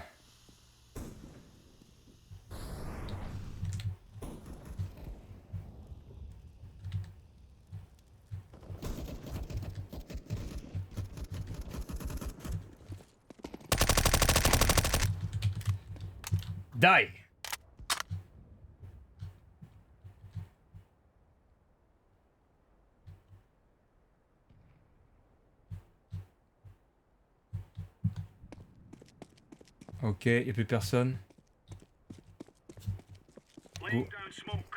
Die. Ok, il n'y a plus personne. Laying down smoke.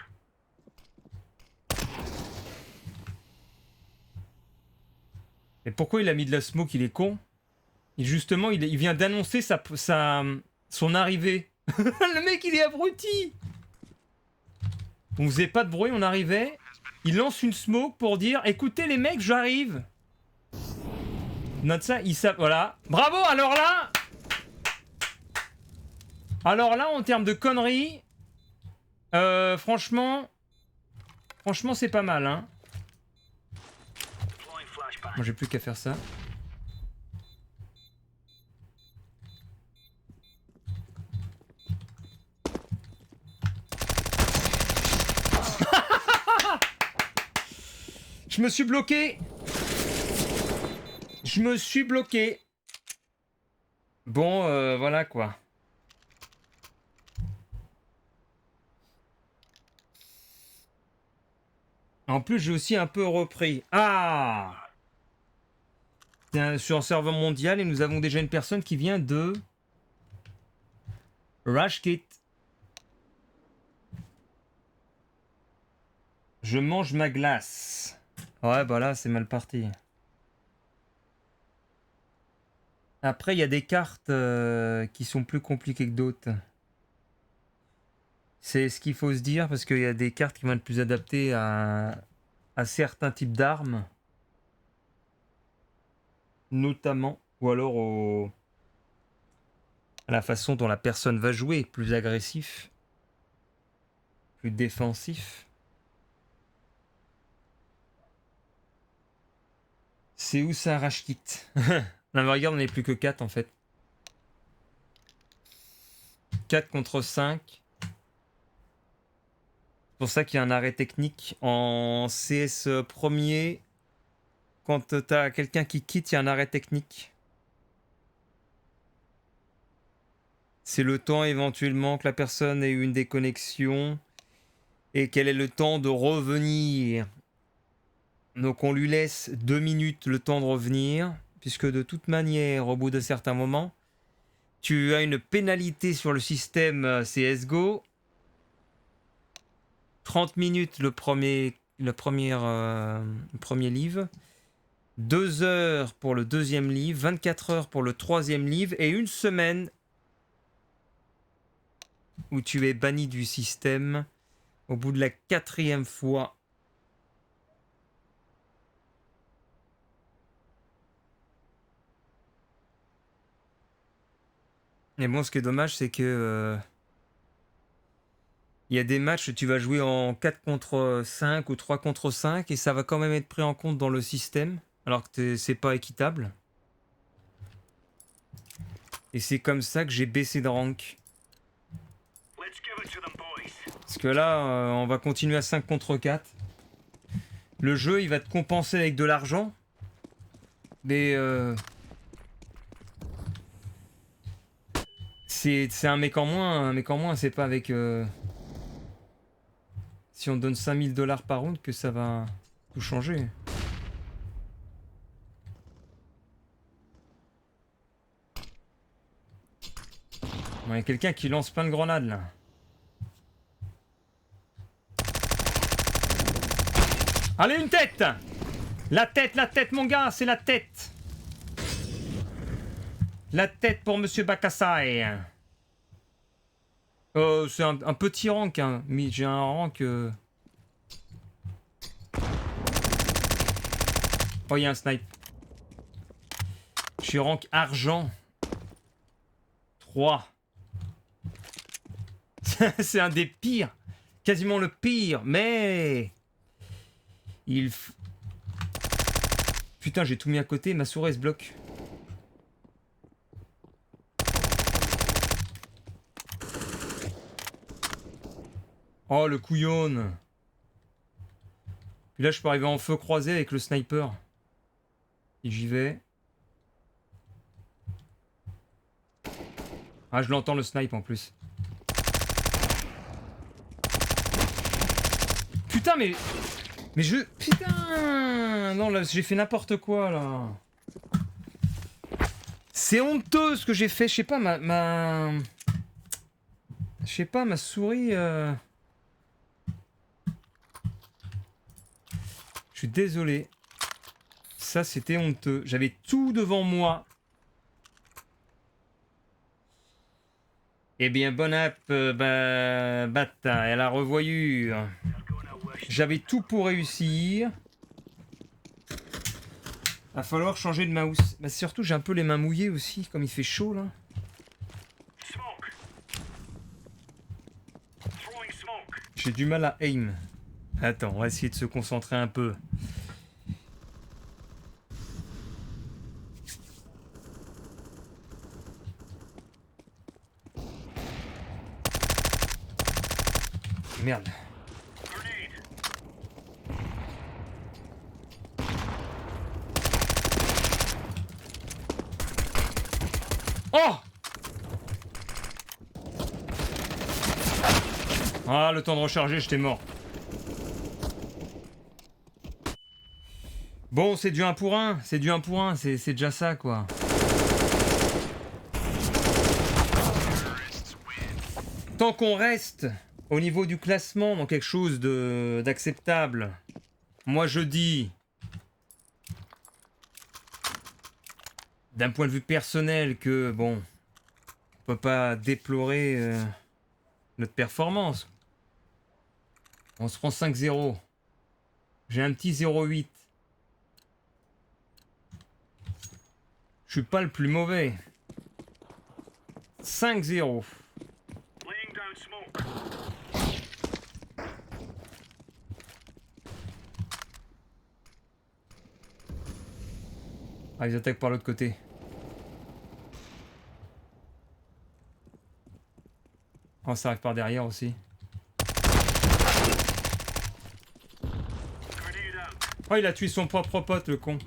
Et pourquoi il a mis de la smoke? Il est con. Et justement, il vient d'annoncer son arrivée. Le mec, il est abruti. On faisait pas de bruit, on arrivait. Il lance une smoke pour dire écoutez les mecs, j'arrive. Note ça, voilà. Bravo, alors là. Alors là, en termes de conneries, franchement, c'est pas mal, hein. Deploying flashbang. Moi, j'ai plus qu'à faire ça. Je me suis bloqué. Je me suis bloqué. Bon, voilà quoi. En plus, j'ai aussi un peu repris. Ah! Sur un serveur mondial et nous avons déjà une personne qui vient de Rashkit. Je mange ma glace. Ouais, bah là, c'est mal parti. Après, il y a des cartes qui sont plus compliquées que d'autres. C'est ce qu'il faut se dire parce qu'il y a des cartes qui vont être plus adaptées à certains types d'armes. Notamment, ou alors à la façon dont la personne va jouer. Plus agressif, plus défensif. C'est où ça, Rashkit? Non mais regarde, on n'est plus que 4 en fait. 4 contre 5. C'est pour ça qu'il y a un arrêt technique. En CS premier, quand t'as quelqu'un qui quitte, il y a un arrêt technique. C'est le temps éventuellement que la personne ait eu une déconnexion et qu'elle ait le temps de revenir. Donc on lui laisse 2 minutes le temps de revenir, puisque de toute manière, au bout de certains moments, tu as une pénalité sur le système CSGO. 30 minutes le premier livre, 2 heures pour le deuxième livre, 24 heures pour le troisième livre, et 1 semaine où tu es banni du système au bout de la 4e fois. Mais bon, ce qui est dommage, c'est que il y a des matchs où tu vas jouer en 4 contre 5 ou 3 contre 5 et ça va quand même être pris en compte dans le système, alors que c'est pas équitable. Et c'est comme ça que j'ai baissé de rank. Let's give it to them, boys. Parce que là, on va continuer à 5 contre 4. Le jeu, il va te compenser avec de l'argent. Mais c'est un mec en moins. Un mec en moins, c'est pas avec... Si on donne 5000 $ par round que ça va tout changer. Il y a quelqu'un qui lance plein de grenades là. Allez, une tête! La tête mon gars, c'est la tête! La tête pour Monsieur Bakassai. C'est un petit rank, hein. Mais j'ai un rank... Oh, il y a un snipe. Je suis rank argent. 3. C'est un des pires. Quasiment le pire. Mais... Putain, j'ai tout mis à côté. Ma souris se bloque. Oh, le couillon. Puis là, je peux arriver en feu croisé avec le sniper. Et j'y vais. Ah, je l'entends le snipe en plus. Putain, mais je... Putain. Non, là, j'ai fait n'importe quoi, là. C'est honteux ce que j'ai fait. Je sais pas, Je sais pas, ma souris... suis désolé. Ça, c'était honteux. J'avais tout devant moi. Eh bien, bonne app, bata, elle a revoyure. J'avais tout pour réussir. Va falloir changer de mouse. Bah, surtout, j'ai un peu les mains mouillées aussi, comme il fait chaud là. Smoke. Throwing smoke. J'ai du mal à aim. Attends, on va essayer de se concentrer un peu. Merde. Grenade. Oh! Ah, le temps de recharger, j'étais mort. Bon, c'est du 1 pour 1. C'est du 1 pour 1. C'est déjà ça, quoi. Tant qu'on reste au niveau du classement dans quelque chose d'acceptable, moi je dis, d'un point de vue personnel, que bon, on peut pas déplorer notre performance. On se prend 5-0. J'ai un petit 0,8. Je suis pas le plus mauvais. 5-0. Laying down smoke. Ah, ils attaquent par l'autre côté. Oh, ça arrive par derrière aussi. Grenade out. Oh, il a tué son propre pote, le con.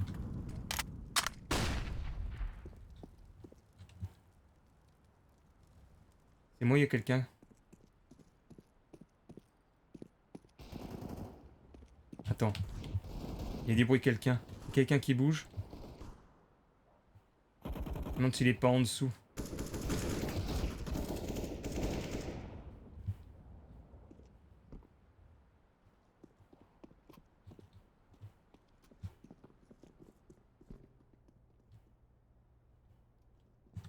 C'est moi, il y a quelqu'un. Attends. Il y a des bruits de quelqu'un. Quelqu'un qui bouge. Je me demande s'il est pas en dessous.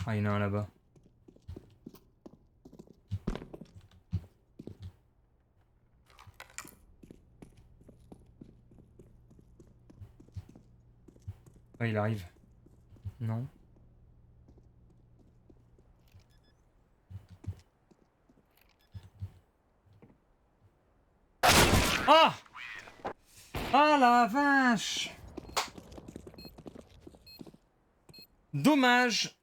Ah, il y en a un là-bas. Ah, il arrive. Non. Ah! Ah la vache! Dommage!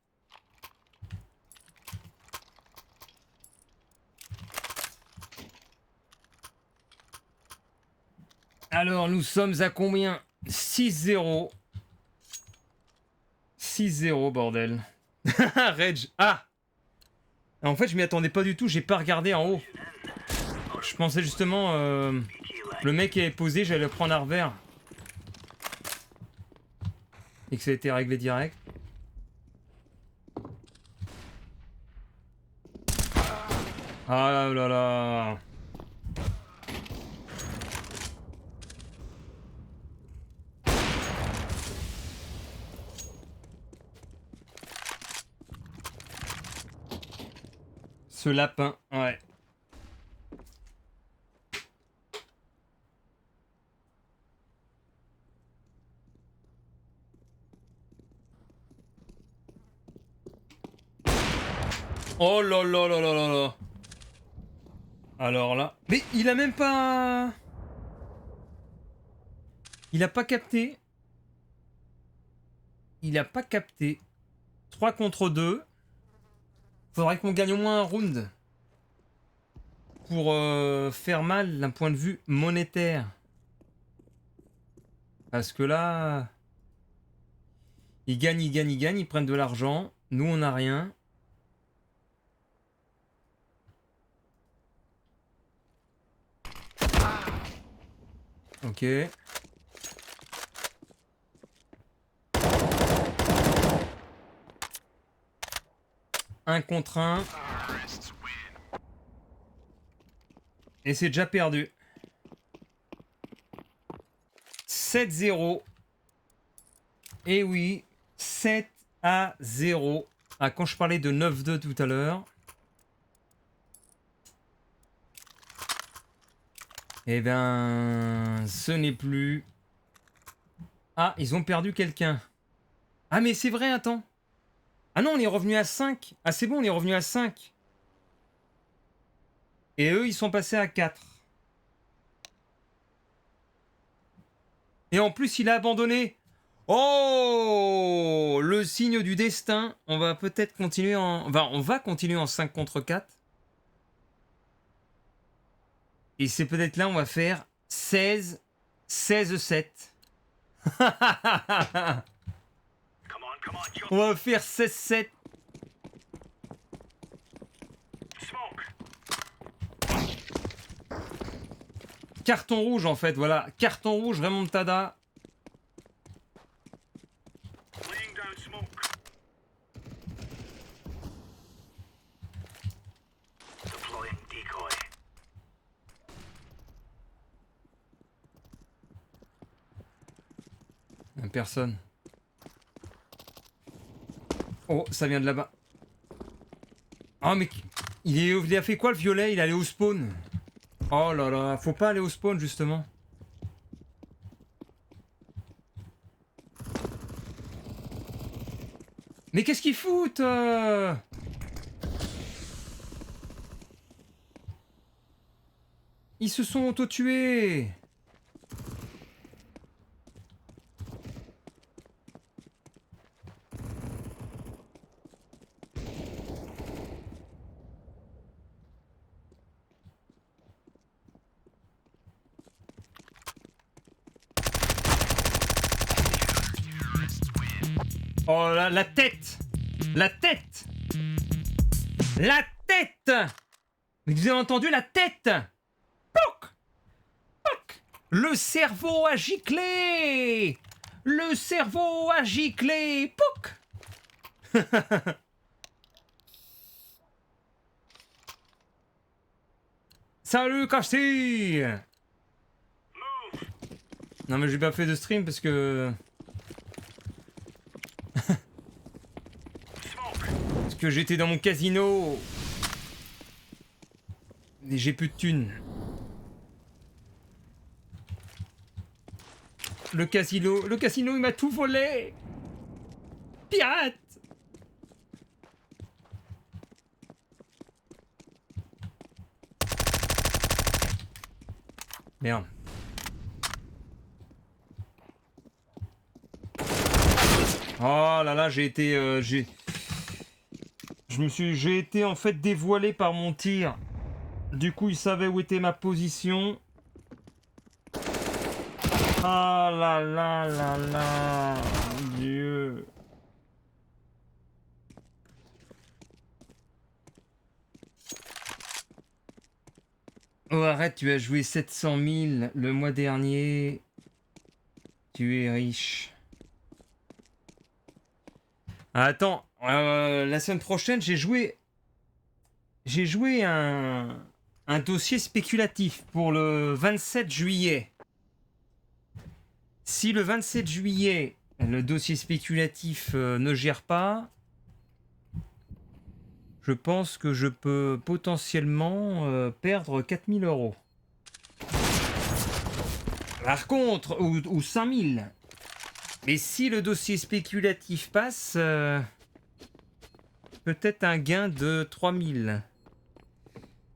Alors, nous sommes à combien? 6-0. 6-0, bordel. Rage. Ah! En fait, je m'y attendais pas du tout. J'ai pas regardé en haut. Je pensais justement... le mec qui avait posé, j'allais le prendre à revers. Et que ça a été réglé direct. Ah là là. Ce lapin, ouais. Oh là là là là là là. Alors là... Mais il a même pas... Il a pas capté. Il a pas capté. 3 contre 2. Faudrait qu'on gagne au moins un round. Pour faire mal d'un point de vue monétaire. Parce que là... Ils gagnent, ils prennent de l'argent. Nous, on n'a rien. Ok. Un contre un. Et c'est déjà perdu. 7-0. Et oui, 7-0. Ah, quand je parlais de 9-2 tout à l'heure. Eh ben, ce n'est plus... Ah, ils ont perdu quelqu'un. Ah, mais c'est vrai, attends. Ah non, on est revenu à 5. Ah, c'est bon, on est revenu à 5. Et eux, ils sont passés à 4. Et en plus, il a abandonné. Oh, le signe du destin. On va peut-être continuer en... Enfin, on va continuer en 5 contre 4. Et c'est peut-être là on va faire 16-7. Come on, jump. On va faire 16-7. Smoke. Carton rouge en fait, voilà. Carton rouge, remontada. Laying down smoke. Deploying decoy. Personne. Oh, ça vient de là-bas. Oh, mais il a fait quoi le violet? Il est allé au spawn. Oh là là, faut pas aller au spawn justement. Mais qu'est-ce qu'ils foutent Ils se sont auto-tués. Oh là, la tête! La tête! La tête! Mais vous avez entendu la tête? Pouc! Pouc! Le cerveau a giclé! Le cerveau a giclé! Pouc! Salut Castille! Non mais j'ai pas fait de stream parce que... Parce que j'étais dans mon casino. Et j'ai plus de thunes. Le casino il m'a tout volé. Pirate. Merde. Oh là là, j'ai été... j'ai été en fait dévoilé par mon tir. Du coup, il savait où était ma position. Ah là là là là, mon Dieu. Oh arrête, tu as joué 700 000 le mois dernier. Tu es riche. Ah, attends, la semaine prochaine, j'ai joué un dossier spéculatif pour le 27 juillet. Si le 27 juillet, le dossier spéculatif ne gère pas, je pense que je peux potentiellement perdre 4000 €. Par contre, ou 5000. Mais si le dossier spéculatif passe, peut-être un gain de 3000.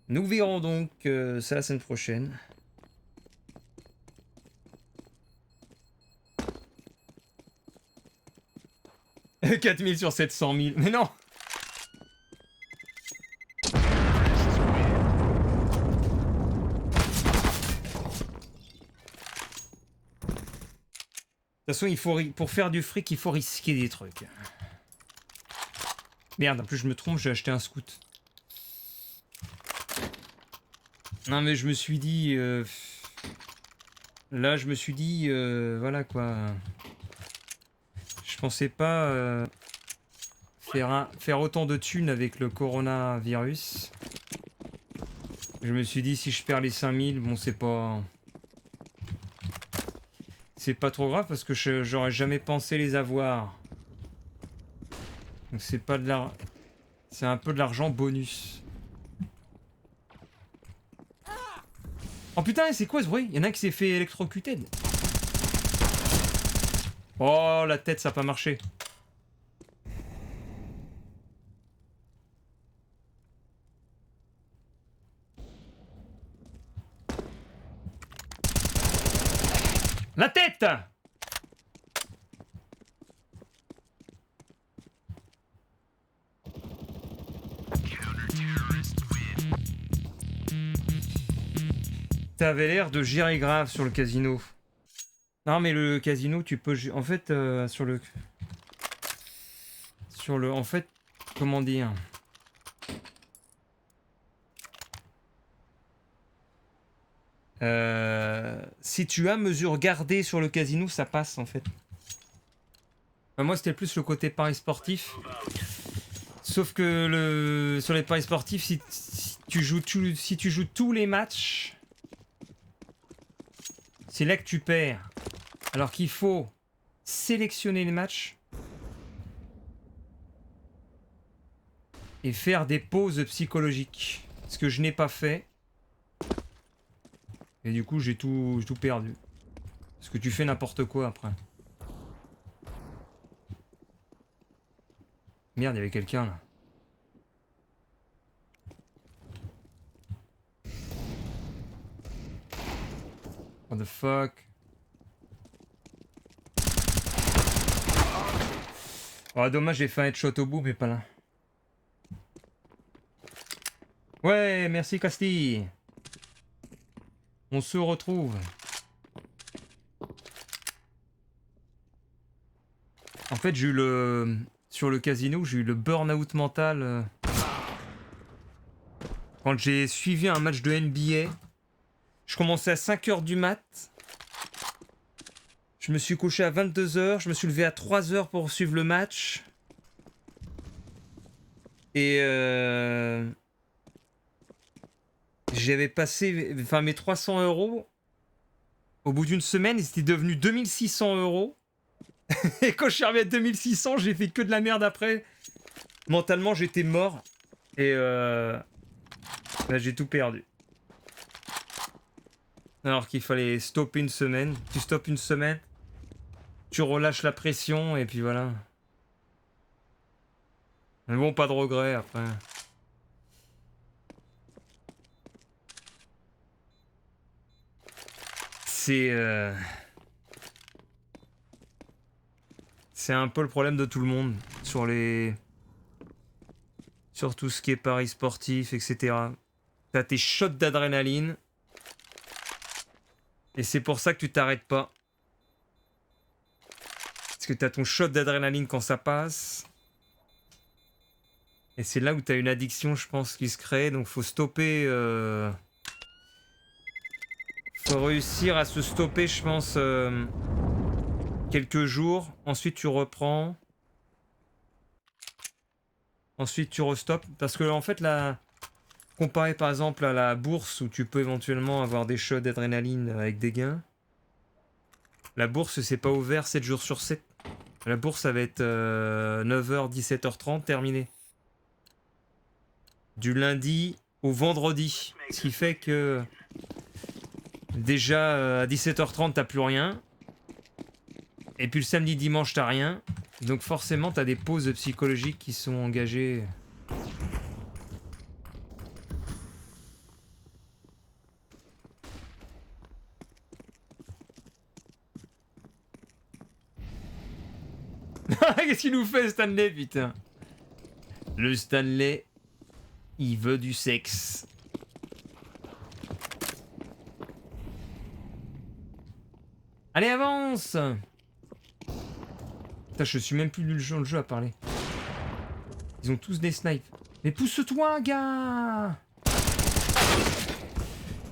Nous verrons donc ça la semaine prochaine. « 4000 sur 700 000. » Mais non! De toute façon, il faut, pour faire du fric, il faut risquer des trucs. Merde, en plus je me trompe, j'ai acheté un scout. Non mais je me suis dit... Là, je me suis dit... voilà quoi. Je pensais pas faire autant de thunes avec le coronavirus. Je me suis dit, si je perds les 5000, bon, c'est c'est pas trop grave parce que j'aurais jamais pensé les avoir. Donc c'est pas de l'argent. C'est un peu de l'argent bonus. Oh putain, c'est quoi ce bruit? Il y en a un qui s'est fait électrocuter. Oh, la tête, ça a pas marché. La tête! T'avais l'air de gérer grave sur le casino. Non mais le casino tu peux... En fait sur le... En fait... Comment dire? Si tu as mesure gardée sur le casino, ça passe en fait. Enfin, moi c'était plus le côté paris sportif. Sauf que sur les paris sportifs, si tu joues tous les matchs, c'est là que tu perds. Alors qu'il faut sélectionner les matchs et faire des pauses psychologiques. Ce que je n'ai pas fait. Et du coup, j'ai tout perdu. Parce que tu fais n'importe quoi après. Merde, il y avait quelqu'un là. What the fuck? Oh, dommage, j'ai fait un headshot au bout, mais pas là. Ouais, merci Castille. On se retrouve. En fait, j'ai eu le... Sur le casino, j'ai eu le burn-out mental. Quand j'ai suivi un match de NBA. Je commençais à 5h du mat. Je me suis couché à 22h. Je me suis levé à 3h pour suivre le match. Et j'avais passé... Enfin, mes 300 €. Au bout d'une semaine, c'était devenu 2600 €. Et quand je suis arrivé à 2600, j'ai fait que de la merde après. Mentalement, j'étais mort. Et là, j'ai tout perdu. Alors qu'il fallait stopper une semaine. Tu stoppes une semaine. Tu relâches la pression et puis voilà. Mais bon, pas de regret après. C'est un peu le problème de tout le monde sur tout ce qui est paris sportif, etc. T'as tes shots d'adrénaline et c'est pour ça que tu t'arrêtes pas. Parce que t'as ton shot d'adrénaline quand ça passe. Et c'est là où t'as une addiction, je pense, qui se crée. Donc faut stopper... Faut réussir à se stopper, je pense... quelques jours, ensuite tu reprends. Ensuite tu restoppes. Parce que en fait là, comparé par exemple à la bourse où tu peux éventuellement avoir des shots d'adrénaline avec des gains. La bourse c'est pas ouvert 7 jours sur 7. La bourse ça va être 9h, 17h30 terminé. Du lundi au vendredi. Ce qui fait que déjà à 17h30 t'as plus rien. Et puis le samedi, dimanche, t'as rien. Donc forcément, t'as des pauses psychologiques qui sont engagées. Qu'est-ce qu'il nous fait, Stanley, putain? Le Stanley, il veut du sexe. Allez, avance! Putain, je suis même plus le jeu à parler. Ils ont tous des snipes. Mais pousse-toi, gars!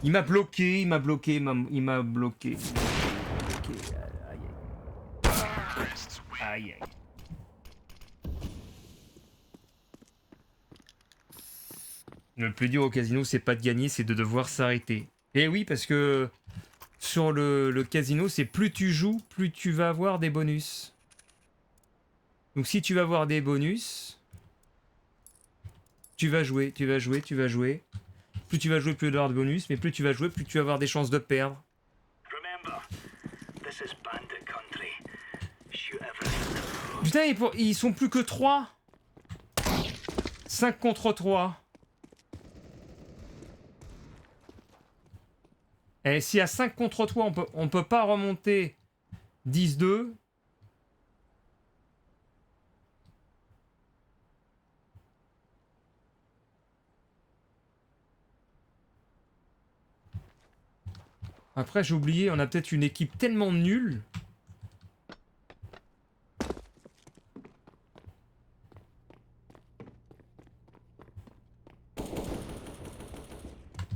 Il m'a bloqué, il m'a bloqué. Aïe, aïe. Le plus dur au casino, c'est pas de gagner, c'est de devoir s'arrêter. Et oui, parce que sur le casino, c'est plus tu joues, plus tu vas avoir des bonus. Donc si tu vas avoir des bonus, tu vas jouer, tu vas jouer, tu vas jouer. Plus tu vas jouer, plus tu vas avoir de bonus, mais plus tu vas jouer, plus tu vas avoir des chances de perdre. Remember, this is bandit country. Shoot everything. Putain, ils sont plus que 3. 5 contre 3. Et si à 5 contre 3, on peut pas remonter 10-2. Après, j'ai oublié, on a peut-être une équipe tellement nulle.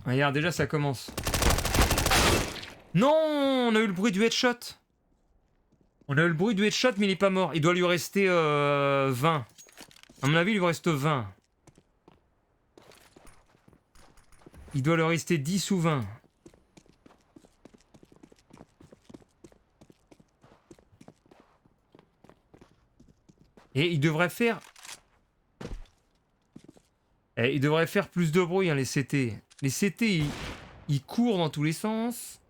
Regarde, déjà ça commence. Non, on a eu le bruit du headshot. On a eu le bruit du headshot, mais il est pas mort. Il doit lui rester 20. À mon avis, il lui reste 20. Il doit lui rester 10 ou 20. Et il devrait faire... il devrait faire plus de bruit, hein, les CT. Les CT, ils courent dans tous les sens.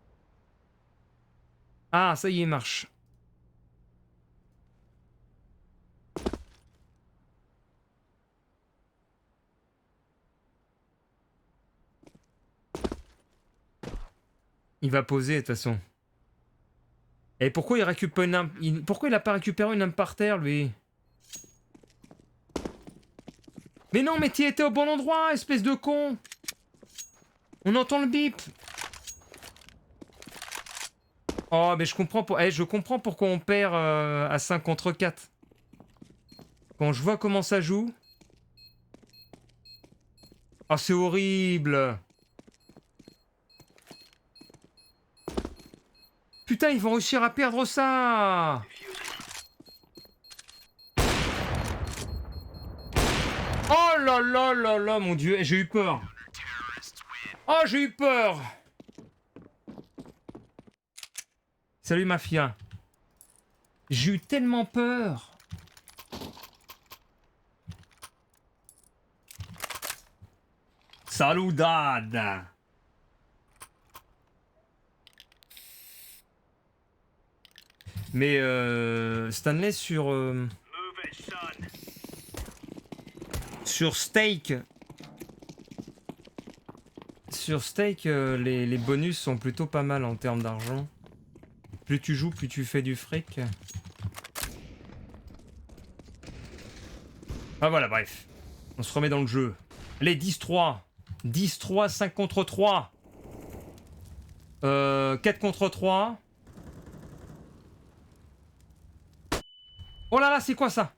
Ah, ça y est, marche. Il va poser, de toute façon. Et pourquoi il récupère une arme... Pourquoi il a pas récupéré une arme par terre, lui? Mais non, mais tu étais au bon endroit, espèce de con! On entend le bip! Oh, mais je comprends, je comprends pourquoi on perd à 5 contre 4. Quand je vois comment ça joue... Oh, c'est horrible! Putain, ils vont réussir à perdre ça! Oh là là là là, mon Dieu, j'ai eu peur. Oh, j'ai eu peur. Salut, Mafia. J'ai eu tellement peur. Saludad. Mais Stanley sur... Move it, son. Sur Stake, les bonus sont plutôt pas mal en termes d'argent. Plus tu joues, plus tu fais du fric. Ah voilà, bref. On se remet dans le jeu. Allez, 10-3. 10-3, 5 contre 3. 4 contre 3. Oh là là, c'est quoi ça?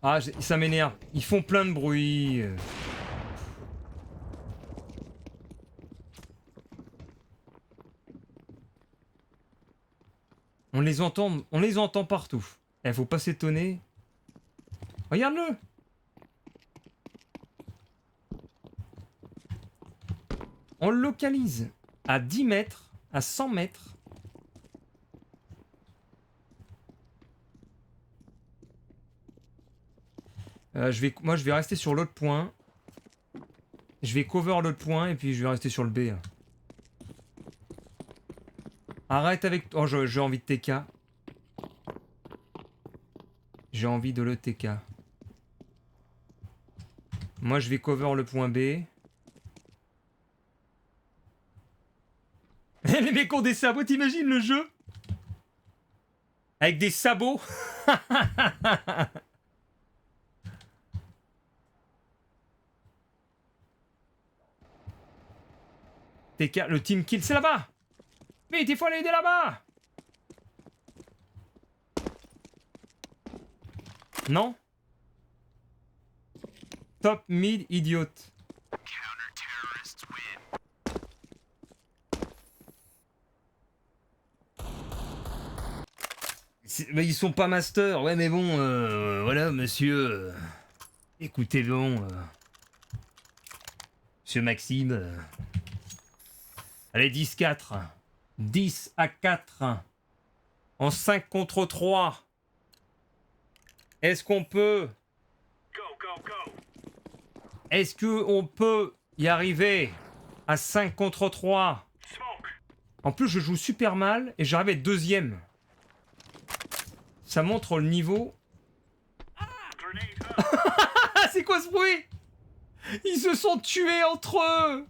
Ah, ça m'énerve. Ils font plein de bruit. On les entend partout. Eh, faut pas s'étonner. Regarde-le. On le localise à 10 mètres, à 100 mètres. Moi, je vais rester sur l'autre point. Je vais cover l'autre point et puis je vais rester sur le B. Arrête avec... Oh, j'ai envie de TK. J'ai envie de le TK. Moi, je vais cover le point B. Les mecs ont des sabots, t'imagines le jeu? Avec des sabots. TK, le team kill, c'est là-bas. Vite, il faut aller aider là-bas. Non. Top mid, idiote. Mais ils sont pas master, ouais, mais bon, voilà, monsieur. Écoutez donc. Monsieur Maxime. Allez, 10-4. 10-4. En 5 contre 3. Est-ce qu'on peut... Go, go, go. Est-ce qu'on peut y arriver à 5 contre 3? Smoke. En plus, je joue super mal et j'arrive à être deuxième. Ça montre le niveau. Grenade out. Ah, c'est quoi ce bruit? Ils se sont tués entre eux.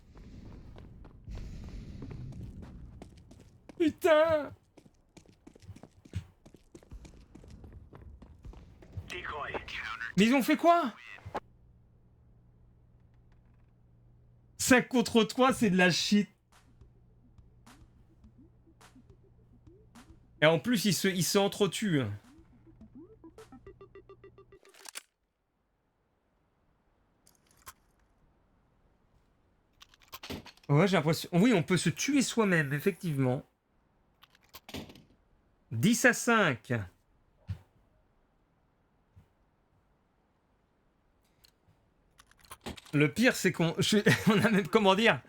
Putain. Decoy. Mais ils ont fait quoi? 5 contre 3, c'est de la shit. Et en plus, ils se entretuent. Ouais, j'ai l'impression... Oui, on peut se tuer soi-même, effectivement. 10-5. Le pire, c'est qu'on... On a même... Comment dire?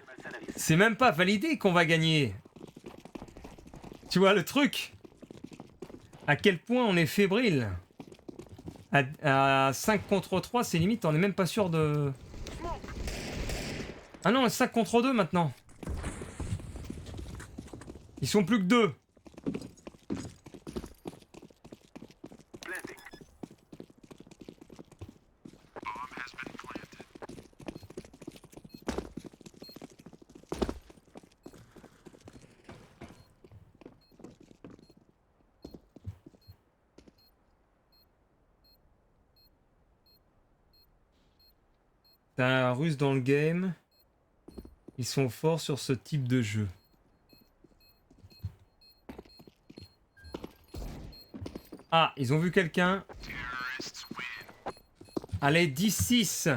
C'est même pas validé qu'on va gagner. Tu vois le truc? À quel point on est fébrile. À 5 contre 3, c'est limite, on est même pas sûr de... Ah non, 5 contre 2 maintenant. Ils sont plus que 2. Planting. T'as un russe dans le game. Ils sont forts sur ce type de jeu. Ah, ils ont vu quelqu'un. Allez, 10-6.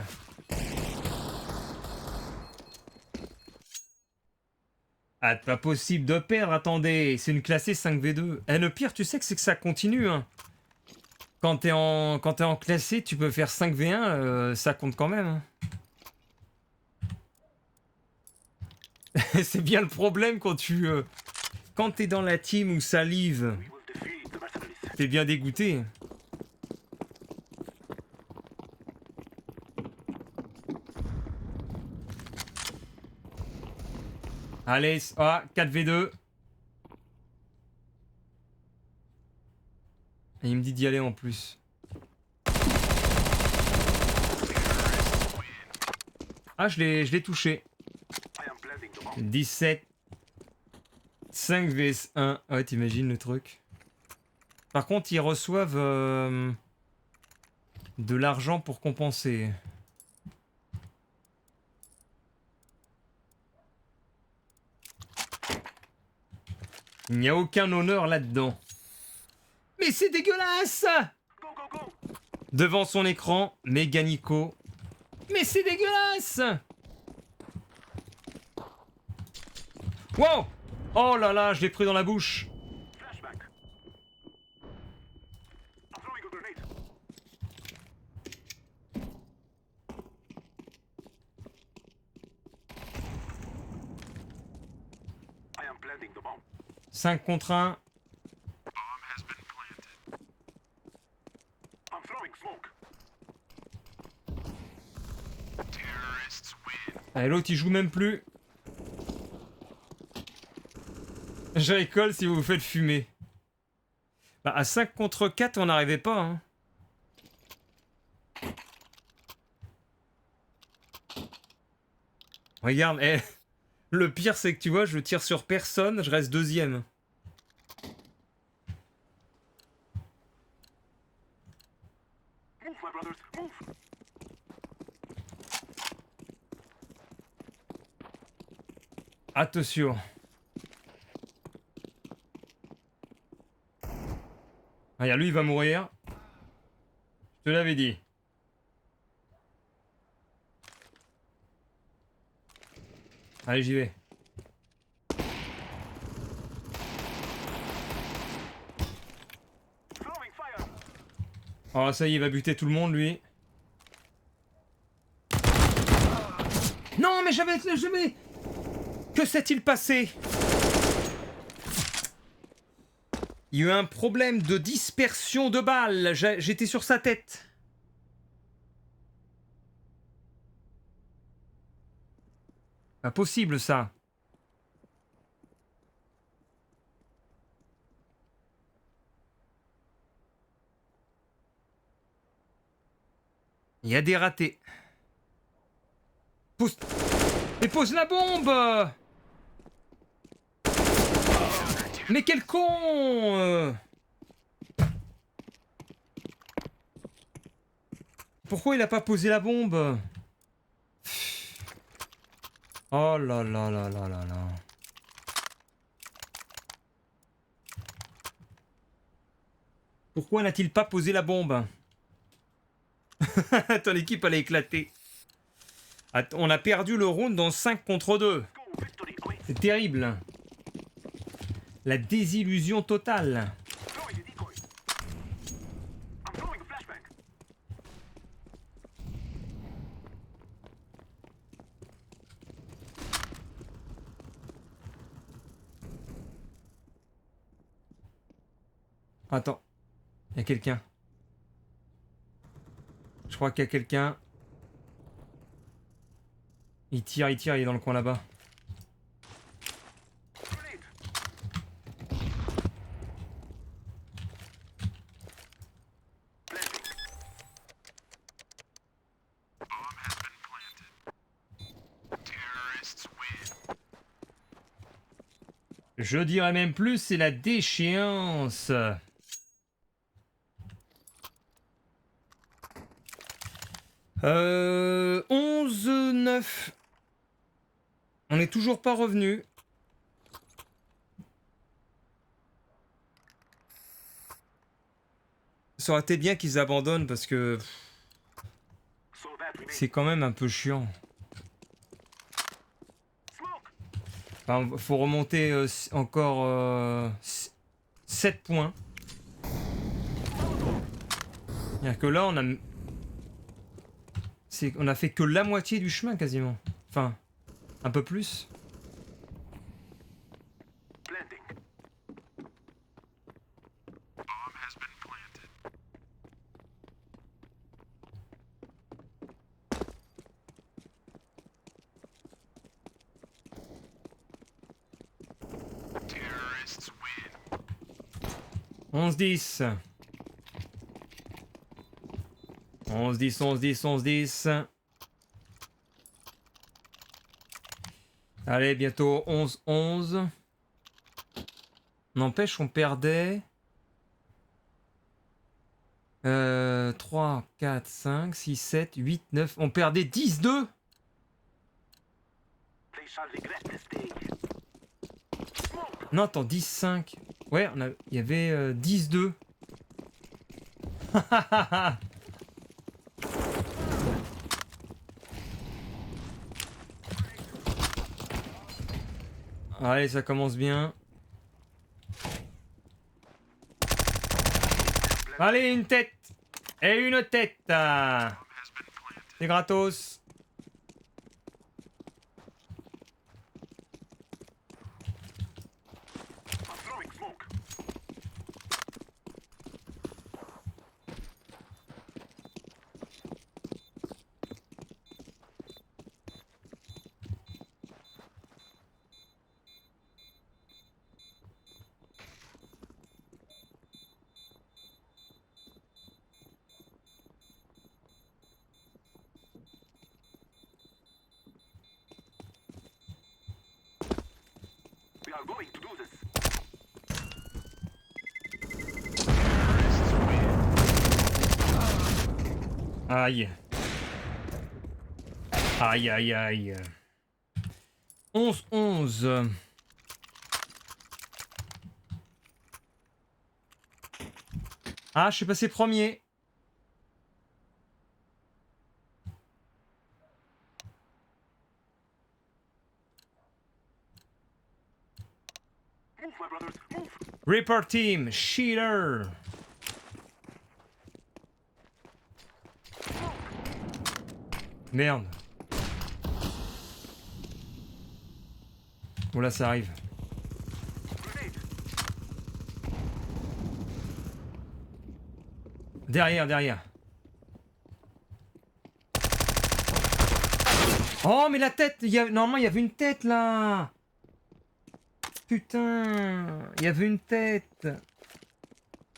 Ah, pas possible de perdre, attendez. C'est une classée 5v2. Et le pire, tu sais que c'est que ça continue. Hein. Quand t'es en classé, tu peux faire 5v1, ça compte quand même. Hein. C'est bien le problème quand tu... quand t'es dans la team où ça live, We will defeat the mercenaries. t'es bien dégoûté. Allez, 4v2. Et il me dit d'y aller en plus. Ah, je l'ai touché. I am planting the bomb. 17. 5 vs 1. Ouais, t'imagines le truc. Par contre, ils reçoivent de l'argent pour compenser. Il n'y a aucun honneur là-dedans. Mais c'est dégueulasse! Go, go, go. Devant son écran, Méganico. Mais c'est dégueulasse! Wow! Oh là là, je l'ai pris dans la bouche. Flashback. I'm throwing a grenade. I am planting the bomb. 5 contre 1. I'm throwing smoke. Allez, l'autre il joue même plus. Je récolte si vous vous faites fumer. Bah, à 5 contre 4, on n'arrivait pas. Hein. Regarde, le pire c'est que tu vois, je tire sur personne, je reste deuxième. Move, my brothers, move. Attention. Regarde, lui il va mourir. Je te l'avais dit. Allez, j'y vais. Throwing fire. Oh, ça y est, il va buter tout le monde, lui. Non, mais j'avais... Que s'est-il passé? Il y a eu un problème de dispersion de balles. J'étais sur sa tête. Pas possible, ça. Il y a des ratés. Pose... Mais pose la bombe! Mais quel con! Pourquoi il a pas posé la bombe? Oh là là là là là là. Pourquoi n'a-t-il pas posé la bombe? Ton équipe elle a éclaté. On a perdu le round dans 5 contre 2. C'est terrible. La désillusion totale. Attends. Il y a quelqu'un. Je crois qu'il y a quelqu'un. Il tire, il est dans le coin là-bas. Je dirais même plus, c'est la déchéance. 11-9. On n'est toujours pas revenu. Ça aurait été bien qu'ils abandonnent parce que c'est quand même un peu chiant. Enfin, faut remonter encore 7 points. C'est-à-dire que là, on a fait que la moitié du chemin quasiment. Enfin, un peu plus. On se 10. 11-10. Allez, bientôt 11-11. N'empêche, on perdait 3, 4, 5, 6, 7, 8, 9. On perdait 10-2. Non, attends, 10-5. Ouais, il y avait 10-2. Allez, ça commence bien. Allez, une tête. Et une tête. C'est gratos. We are going to do this. Aïe. Aïe, aïe, aïe. 11-11. Ah, je suis passé premier. Move, my brothers, move. Reaper Team, cheater. Merde. Oh là, ça arrive. Derrière, derrière. Oh, mais la tête, normalement, il y avait une tête, là. Putain, il y avait une tête.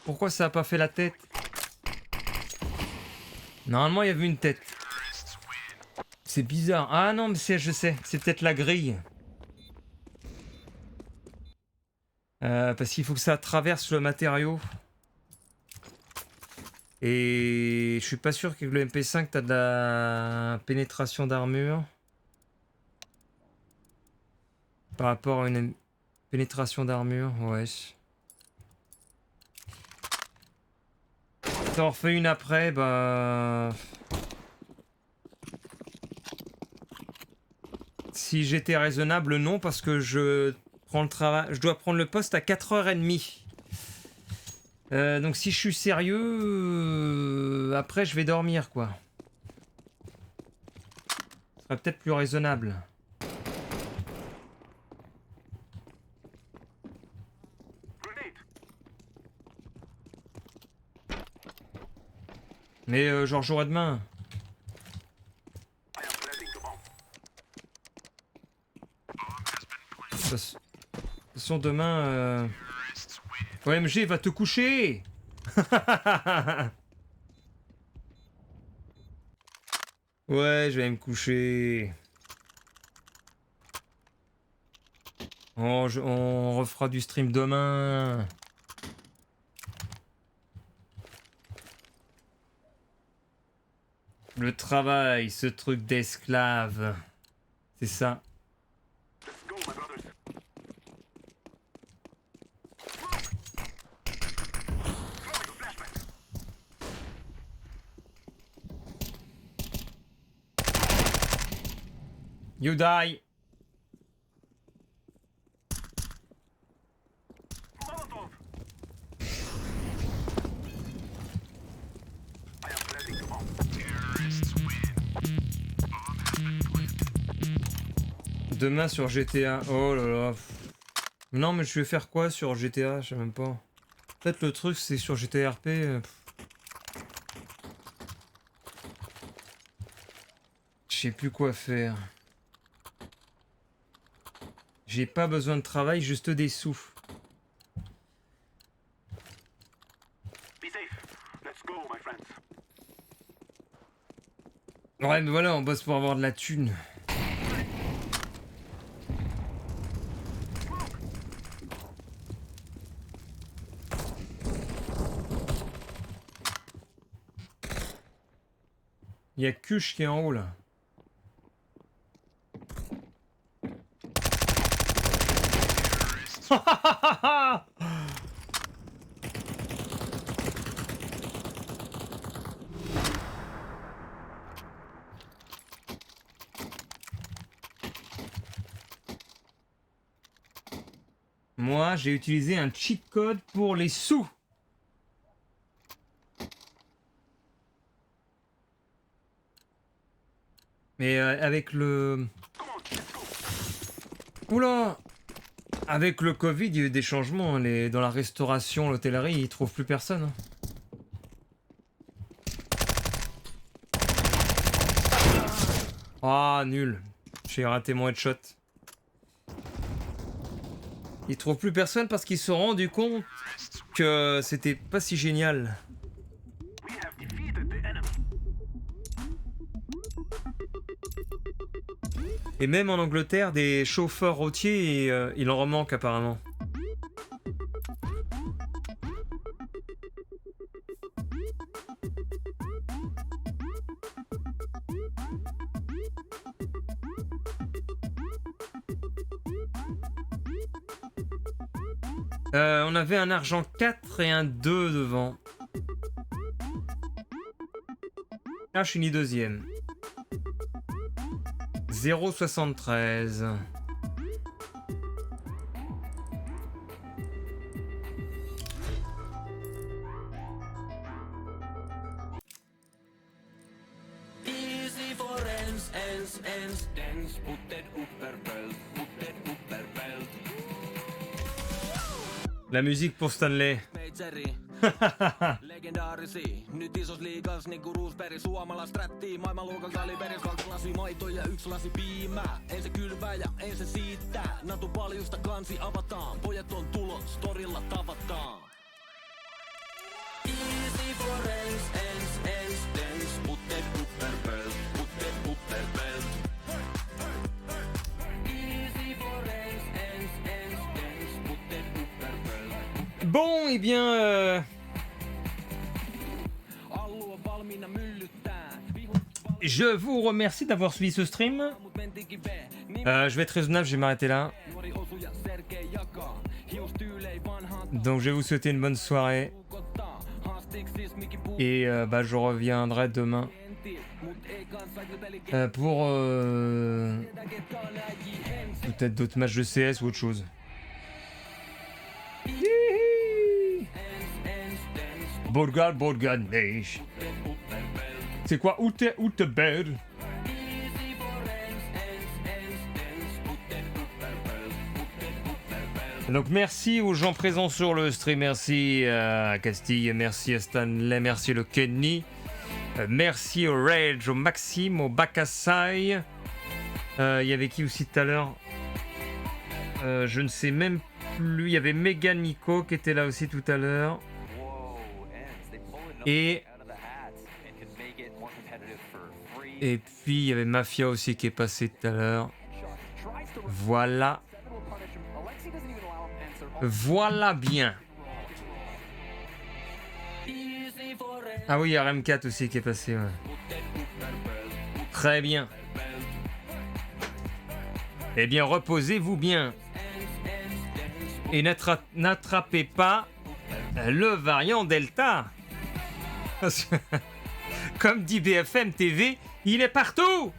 Pourquoi ça a pas fait la tête? Normalement, il y avait une tête. C'est bizarre. Ah non, mais je sais. C'est peut-être la grille. Parce qu'il faut que ça traverse le matériau. Et je suis pas sûr qu'avec le MP5, t'as de la pénétration d'armure. Par rapport à une pénétration d'armure, ouais. T'en refais une après, bah... Si j'étais raisonnable, non, parce que je prends le travail, je dois prendre le poste à 4h30. Donc si je suis sérieux, après je vais dormir, quoi. Ce serait peut-être plus raisonnable. Mais j'en rejouerai demain. De toute façon, demain... OMG, va te coucher. Ouais, je vais me coucher. On refera du stream demain. Le travail, ce truc d'esclave. C'est ça. You die. Demain sur GTA. Oh là là. Non, mais je vais faire quoi sur GTA? Je sais même pas. Peut-être le truc c'est sur GTA RP. Je sais plus quoi faire. J'ai pas besoin de travail, juste des sous. Ouais, mais voilà, on bosse pour avoir de la thune. Il y a Kush qui est en haut là. Moi, j'ai utilisé un cheat code pour les sous. Mais avec le... Oula! Avec le Covid, il y a eu des changements. Dans la restauration, l'hôtellerie, ils trouvent plus personne. Ah, nul. J'ai raté mon headshot. Ils trouvent plus personne parce qu'ils se sont rendus compte que c'était pas si génial. Et même en Angleterre, des chauffeurs routiers, il en remanque apparemment. On avait un argent 4 et un 2 devant. Ah, je finis deuxième. 0,73. Easy for ens, dance, put that upper belt, La musique pour Stanley. Meitseri. Legendaarisia. Nyt isos liigas niinku Roosberg. Suomalaisträttiin maailmanluokan kaliberis. 2 lasi maitoa ja 1 lasi piimää. En se kylvää ja en se siittää. Natu paljusta kansi avataan. Pojat on tulos, torilla tavataan. Easy for ens, dance. Putte upperbelt, Easy for ens, dance. Putte upperbelt. Bon, eh bien... Allu on valmiina myllyttää. Je vous remercie d'avoir suivi ce stream. Mut mentikin vee. Je vais être raisonnable, je vais m'arrêter là. Nuori osuja Sergei jakaa. Hiustyylei vanhaan Donc je vais vous souhaiter une bonne soirée. kottaa. Haastiksis mikin Et je reviendrai demain puutti. Mut ei kanssakyteli pour ketkä on läji ensin. peut-être d'autres matchs de CS ou autre chose. Borgal Neige. C'est quoi Outebed? Donc merci aux gens présents sur le stream, merci à Castille, merci à Stanley, merci le Kenny, merci au Rage, au Maxime, au Bakasai. Il y avait qui aussi tout à l'heure? Je ne sais même plus, il y avait Megan Nico qui était là aussi tout à l'heure. Et puis il y avait Mafia aussi qui est passé tout à l'heure. Voilà. Voilà bien. Ah oui, il y a RM4 aussi qui est passé. Ouais. Très bien. Eh bien, reposez-vous bien. Et n'attrapez pas le variant Delta. Parce que, comme dit BFM TV, il est partout.